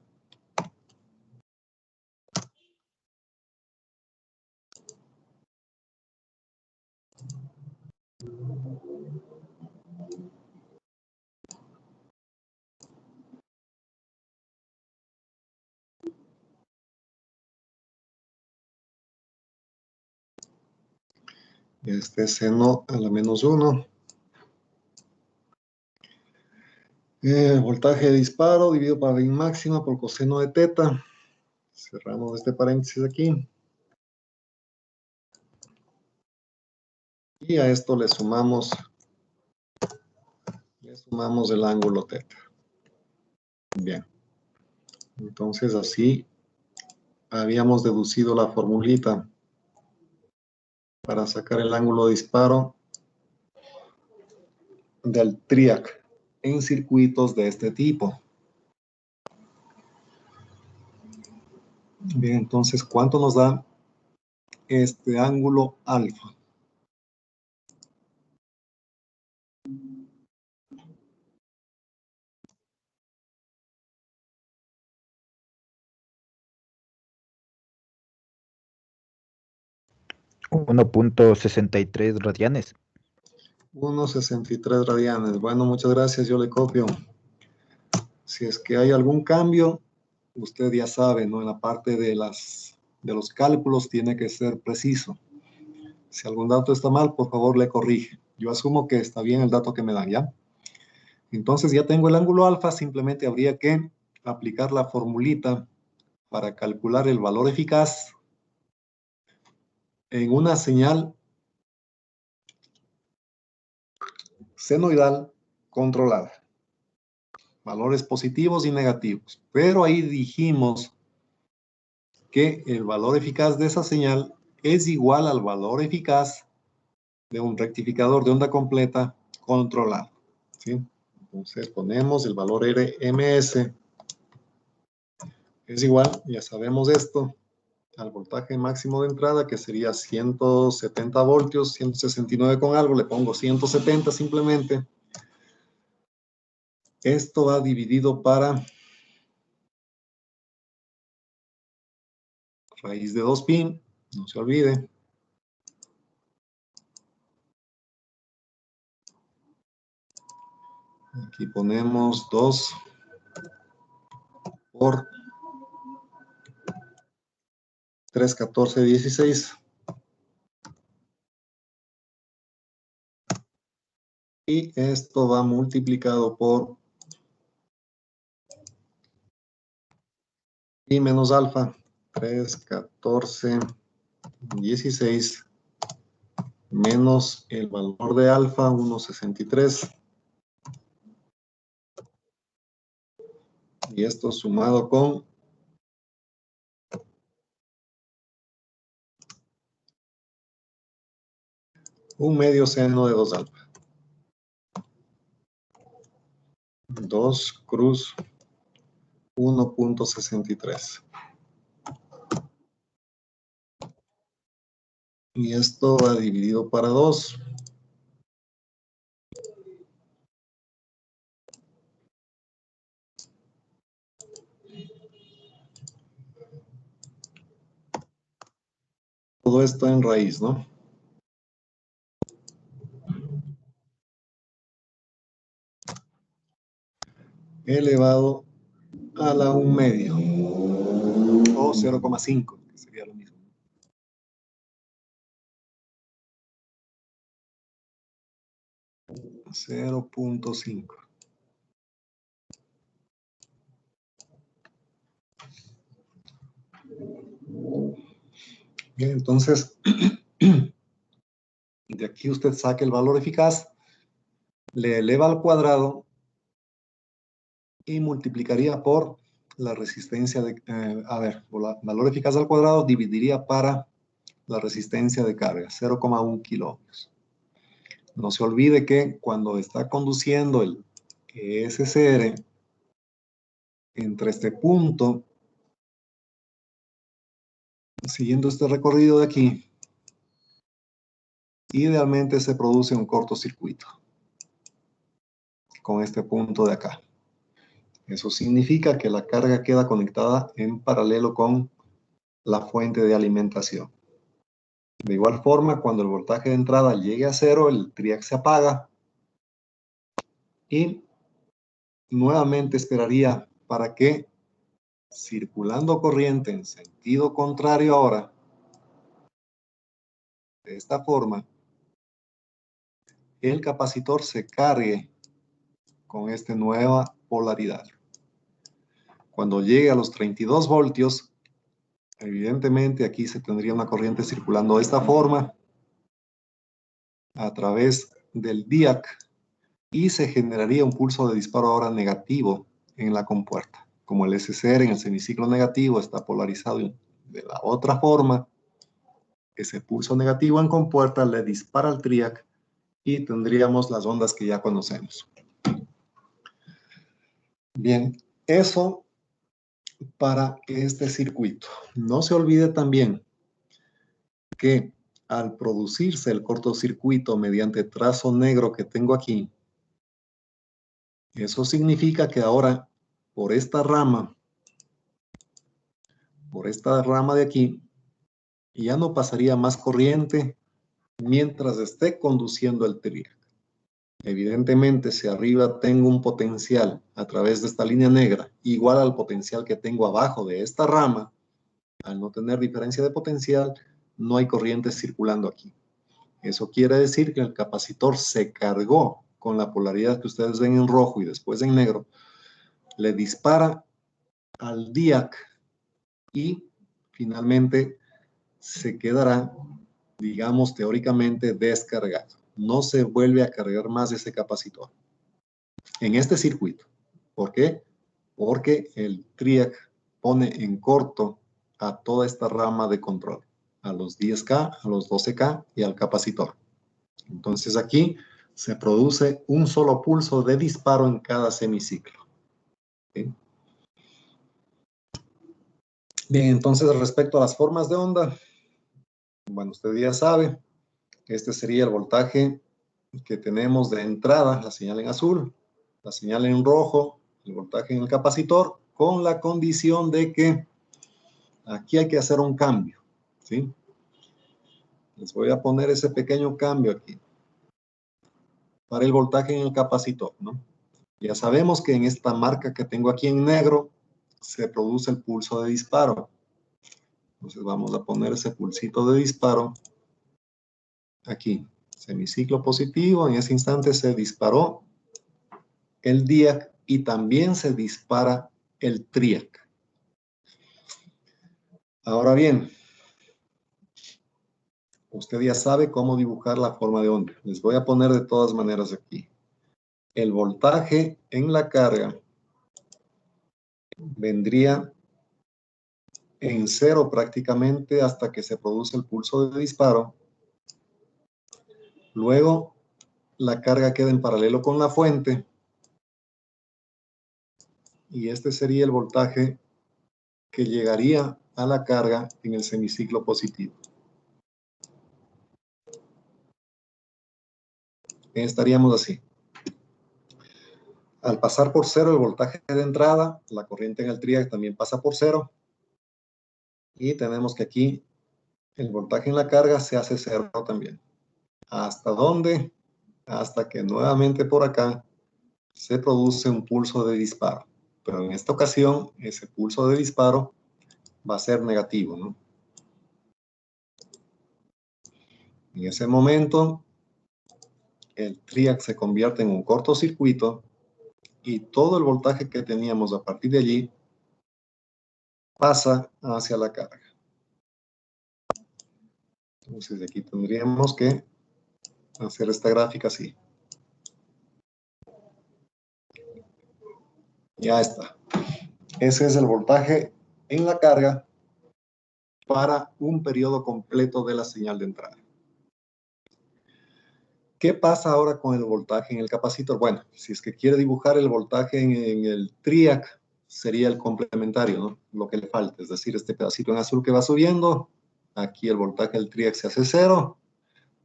A: Este seno a la menos 1. Voltaje de disparo dividido por la máxima por coseno de teta. Cerramos este paréntesis aquí. Y a esto le sumamos el ángulo teta. Bien. Entonces así habíamos deducido la formulita para sacar el ángulo de disparo del TRIAC en circuitos de este tipo. Bien, entonces, ¿cuánto nos da este ángulo alfa?
I: $1.63 radianes.
A: 1,63 radianes. Bueno, muchas gracias, yo le copio. Si es que hay algún cambio, usted ya sabe, ¿no? En la parte de los cálculos tiene que ser preciso. Si algún dato está mal, por favor le corrige. Yo asumo que está bien el dato que me dan, ¿ya? Entonces ya tengo el ángulo alfa, simplemente habría que aplicar la formulita para calcular el valor eficaz en una señal senoidal controlada. Valores positivos y negativos. Pero ahí dijimos que el valor eficaz de esa señal es igual al valor eficaz de un rectificador de onda completa controlado, ¿sí? Entonces ponemos el valor RMS es igual, ya sabemos esto, al voltaje máximo de entrada, que sería 170 voltios, 169 con algo, le pongo 170 simplemente. Esto va dividido para raíz de 2pi, no se olvide. Aquí ponemos 2 por 3, 14, 16. Y esto va multiplicado por pi menos alfa, 3, 14, 16, menos el valor de alfa, 1,63. Y esto sumado con un medio seno de 2 alfa. 2 cruz 1,63. Y esto va dividido para 2. Todo esto en raíz, ¿no? Elevado a la 1 medio. O 0,5, que sería lo mismo. .5. Bien, entonces, de aquí usted saca el valor eficaz, le eleva al cuadrado y multiplicaría por la resistencia de, por la valor eficaz al cuadrado, dividiría para la resistencia de carga, 0,1 kiloohmios. No se olvide que cuando está conduciendo el ESCR, entre este punto, siguiendo este recorrido de aquí, idealmente se produce un cortocircuito con este punto de acá. Eso significa que la carga queda conectada en paralelo con la fuente de alimentación. De igual forma, cuando el voltaje de entrada llegue a 0, el TRIAC se apaga y nuevamente esperaría para que, circulando corriente en sentido contrario ahora, de esta forma, el capacitor se cargue con esta nueva polaridad. Cuando llegue a los 32 voltios, evidentemente aquí se tendría una corriente circulando de esta forma a través del DIAC y se generaría un pulso de disparo ahora negativo en la compuerta. Como el SCR en el semiciclo negativo está polarizado de la otra forma, ese pulso negativo en compuerta le dispara al TRIAC y tendríamos las ondas que ya conocemos. Bien, eso para este circuito. No se olvide también que al producirse el cortocircuito mediante trazo negro que tengo aquí, eso significa que ahora por esta rama de aquí, ya no pasaría más corriente mientras esté conduciendo el TRIAC. Evidentemente, si arriba tengo un potencial a través de esta línea negra igual al potencial que tengo abajo de esta rama, al no tener diferencia de potencial, no hay corriente circulando aquí. Eso quiere decir que el capacitor se cargó con la polaridad que ustedes ven en rojo y después en negro, le dispara al DIAC y finalmente se quedará, digamos, teóricamente descargado. No se vuelve a cargar más ese capacitor en este circuito. ¿Por qué? Porque el TRIAC pone en corto a toda esta rama de control, a los 10K, a los 12K y al capacitor. Entonces aquí se produce un solo pulso de disparo en cada semiciclo. ¿Sí? Bien, entonces respecto a las formas de onda, bueno, usted ya sabe, este sería el voltaje que tenemos de entrada, la señal en azul, la señal en rojo, el voltaje en el capacitor, con la condición de que aquí hay que hacer un cambio, ¿sí? Les voy a poner ese pequeño cambio aquí para el voltaje en el capacitor, ¿no? Ya sabemos que en esta marca que tengo aquí en negro se produce el pulso de disparo. Entonces vamos a poner ese pulsito de disparo aquí. Semiciclo positivo, en ese instante se disparó el DIAC y también se dispara el TRIAC. Ahora bien, usted ya sabe cómo dibujar la forma de onda. Les voy a poner de todas maneras aquí. El voltaje en la carga vendría en cero prácticamente hasta que se produce el pulso de disparo. Luego, la carga queda en paralelo con la fuente. Y este sería el voltaje que llegaría a la carga en el semiciclo positivo. Estaríamos así. Al pasar por cero el voltaje de entrada, la corriente en el TRIAC también pasa por cero. Y tenemos que aquí el voltaje en la carga se hace cero también. ¿Hasta dónde? Hasta que nuevamente por acá se produce un pulso de disparo. Pero en esta ocasión, ese pulso de disparo va a ser negativo, ¿no? En ese momento, el TRIAC se convierte en un cortocircuito y todo el voltaje que teníamos a partir de allí pasa hacia la carga. Entonces aquí tendríamos que hacer esta gráfica así. Ya está. Ese es el voltaje en la carga para un periodo completo de la señal de entrada. ¿Qué pasa ahora con el voltaje en el capacitor? Bueno, si es que quiere dibujar el voltaje en el TRIAC, sería el complementario, ¿no? Lo que le falta, es decir, este pedacito en azul que va subiendo, aquí el voltaje del TRIAC se hace cero,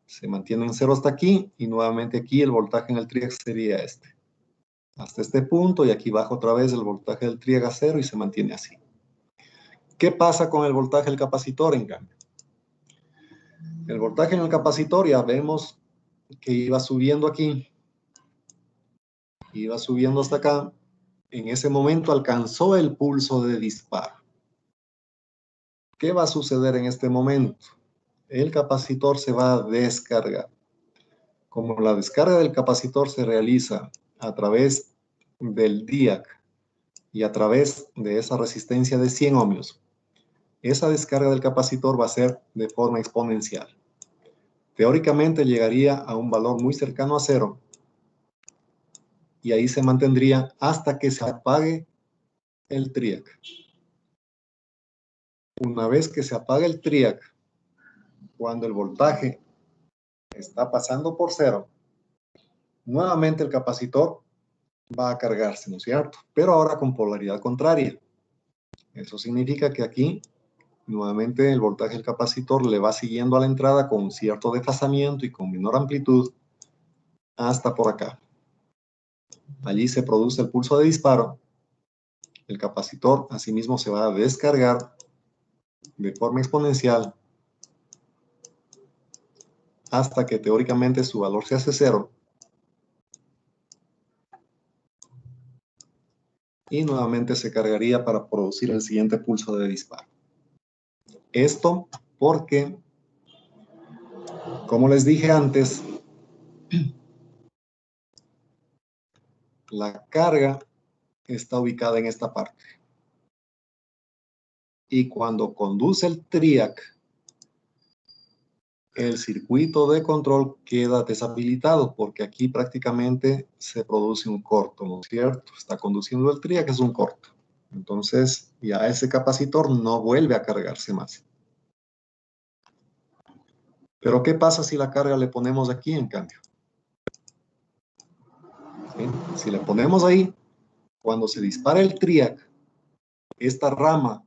A: se mantiene en cero hasta aquí, y nuevamente aquí el voltaje en el TRIAC sería este. Hasta este punto, y aquí bajo otra vez el voltaje del TRIAC a cero y se mantiene así. ¿Qué pasa con el voltaje del capacitor, en cambio? El voltaje en el capacitor ya vemos que iba subiendo aquí, iba subiendo hasta acá. En ese momento alcanzó el pulso de disparo. ¿Qué va a suceder en este momento? El capacitor se va a descargar. Como la descarga del capacitor se realiza a través del DIAC y a través de esa resistencia de 100 ohmios, esa descarga del capacitor va a ser de forma exponencial. Teóricamente llegaría a un valor muy cercano a 0 y ahí se mantendría hasta que se apague el TRIAC. Una vez que se apague el TRIAC, cuando el voltaje está pasando por 0, nuevamente el capacitor va a cargarse, ¿no es cierto? Pero ahora con polaridad contraria. Eso significa que aquí, nuevamente, el voltaje del capacitor le va siguiendo a la entrada con cierto desfasamiento y con menor amplitud hasta por acá. Allí se produce el pulso de disparo. El capacitor asimismo se va a descargar de forma exponencial hasta que teóricamente su valor se hace 0. Y nuevamente se cargaría para producir el siguiente pulso de disparo. Esto porque, como les dije antes, la carga está ubicada en esta parte. Y cuando conduce el TRIAC, el circuito de control queda deshabilitado porque aquí prácticamente se produce un corto, ¿no es cierto? Está conduciendo el TRIAC, es un corto. Entonces ya ese capacitor no vuelve a cargarse más. Pero ¿qué pasa si la carga le ponemos aquí en cambio? ¿Sí? Si le ponemos ahí, cuando se dispara el TRIAC, esta rama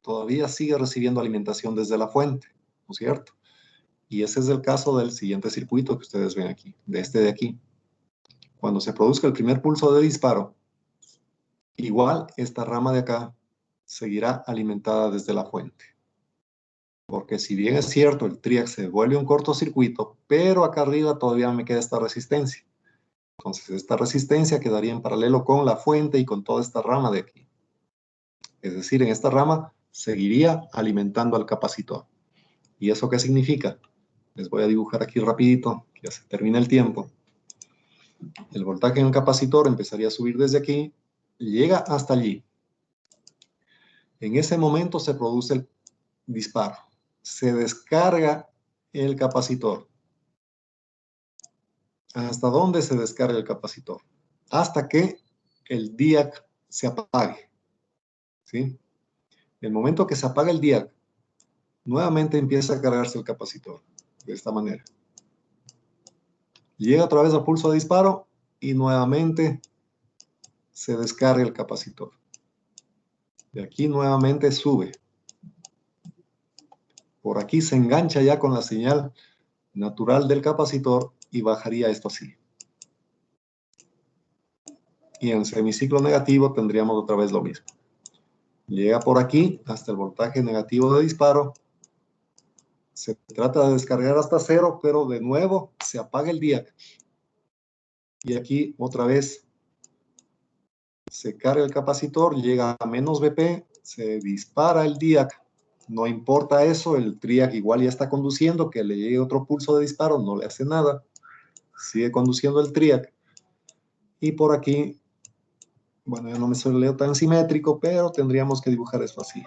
A: todavía sigue recibiendo alimentación desde la fuente, ¿no es cierto? Y ese es el caso del siguiente circuito que ustedes ven aquí, de este de aquí. Cuando se produzca el primer pulso de disparo, igual esta rama de acá seguirá alimentada desde la fuente. Porque si bien es cierto, el TRIAC se vuelve un cortocircuito, pero acá arriba todavía me queda esta resistencia. Entonces esta resistencia quedaría en paralelo con la fuente y con toda esta rama de aquí. Es decir, en esta rama seguiría alimentando al capacitor. ¿Y eso qué significa? Les voy a dibujar aquí rapidito, que ya se termina el tiempo. El voltaje en el capacitor empezaría a subir desde aquí, llega hasta allí. En ese momento se produce el disparo. Se descarga el capacitor. ¿Hasta dónde se descarga el capacitor? Hasta que el DIAC se apague. ¿Sí? El momento que se apaga el DIAC, nuevamente empieza a cargarse el capacitor. De esta manera. Llega otra vez al pulso de disparo y nuevamente se descarga el capacitor. De aquí nuevamente sube. Por aquí se engancha ya con la señal natural del capacitor y bajaría esto así. Y en semiciclo negativo tendríamos otra vez lo mismo. Llega por aquí hasta el voltaje negativo de disparo. Se trata de descargar hasta 0, pero de nuevo se apaga el DIAC. Y aquí otra vez se carga el capacitor, llega a menos BP, se dispara el DIAC. No importa eso, el TRIAC igual ya está conduciendo, que le llegue otro pulso de disparo, no le hace nada. Sigue conduciendo el TRIAC. Y por aquí, bueno, ya no me leo tan simétrico, pero tendríamos que dibujar esto así.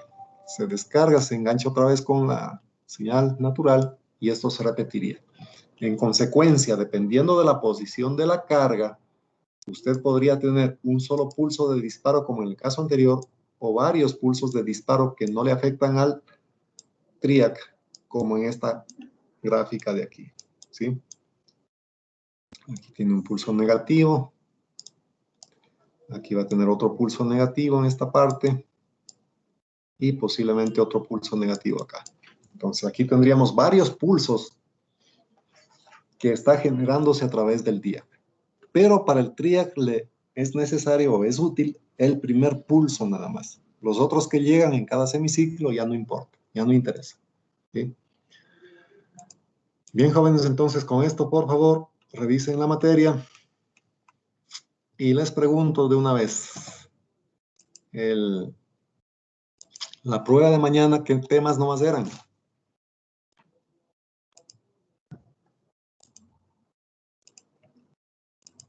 A: Se descarga, se engancha otra vez con la señal natural y esto se repetiría. En consecuencia, dependiendo de la posición de la carga, usted podría tener un solo pulso de disparo como en el caso anterior o varios pulsos de disparo que no le afectan al TRIAC como en esta gráfica de aquí. ¿Sí? Aquí tiene un pulso negativo. Aquí va a tener otro pulso negativo en esta parte. Y posiblemente otro pulso negativo acá. Entonces aquí tendríamos varios pulsos que está generándose a través del DIAC. Pero para el TRIAC es necesario o es útil el primer pulso nada más. Los otros que llegan en cada semiciclo ya no importa, ya no interesa. ¿Sí? Bien, jóvenes, entonces con esto, por favor, revisen la materia. Y les pregunto de una vez, la prueba de mañana, ¿qué temas nomás eran?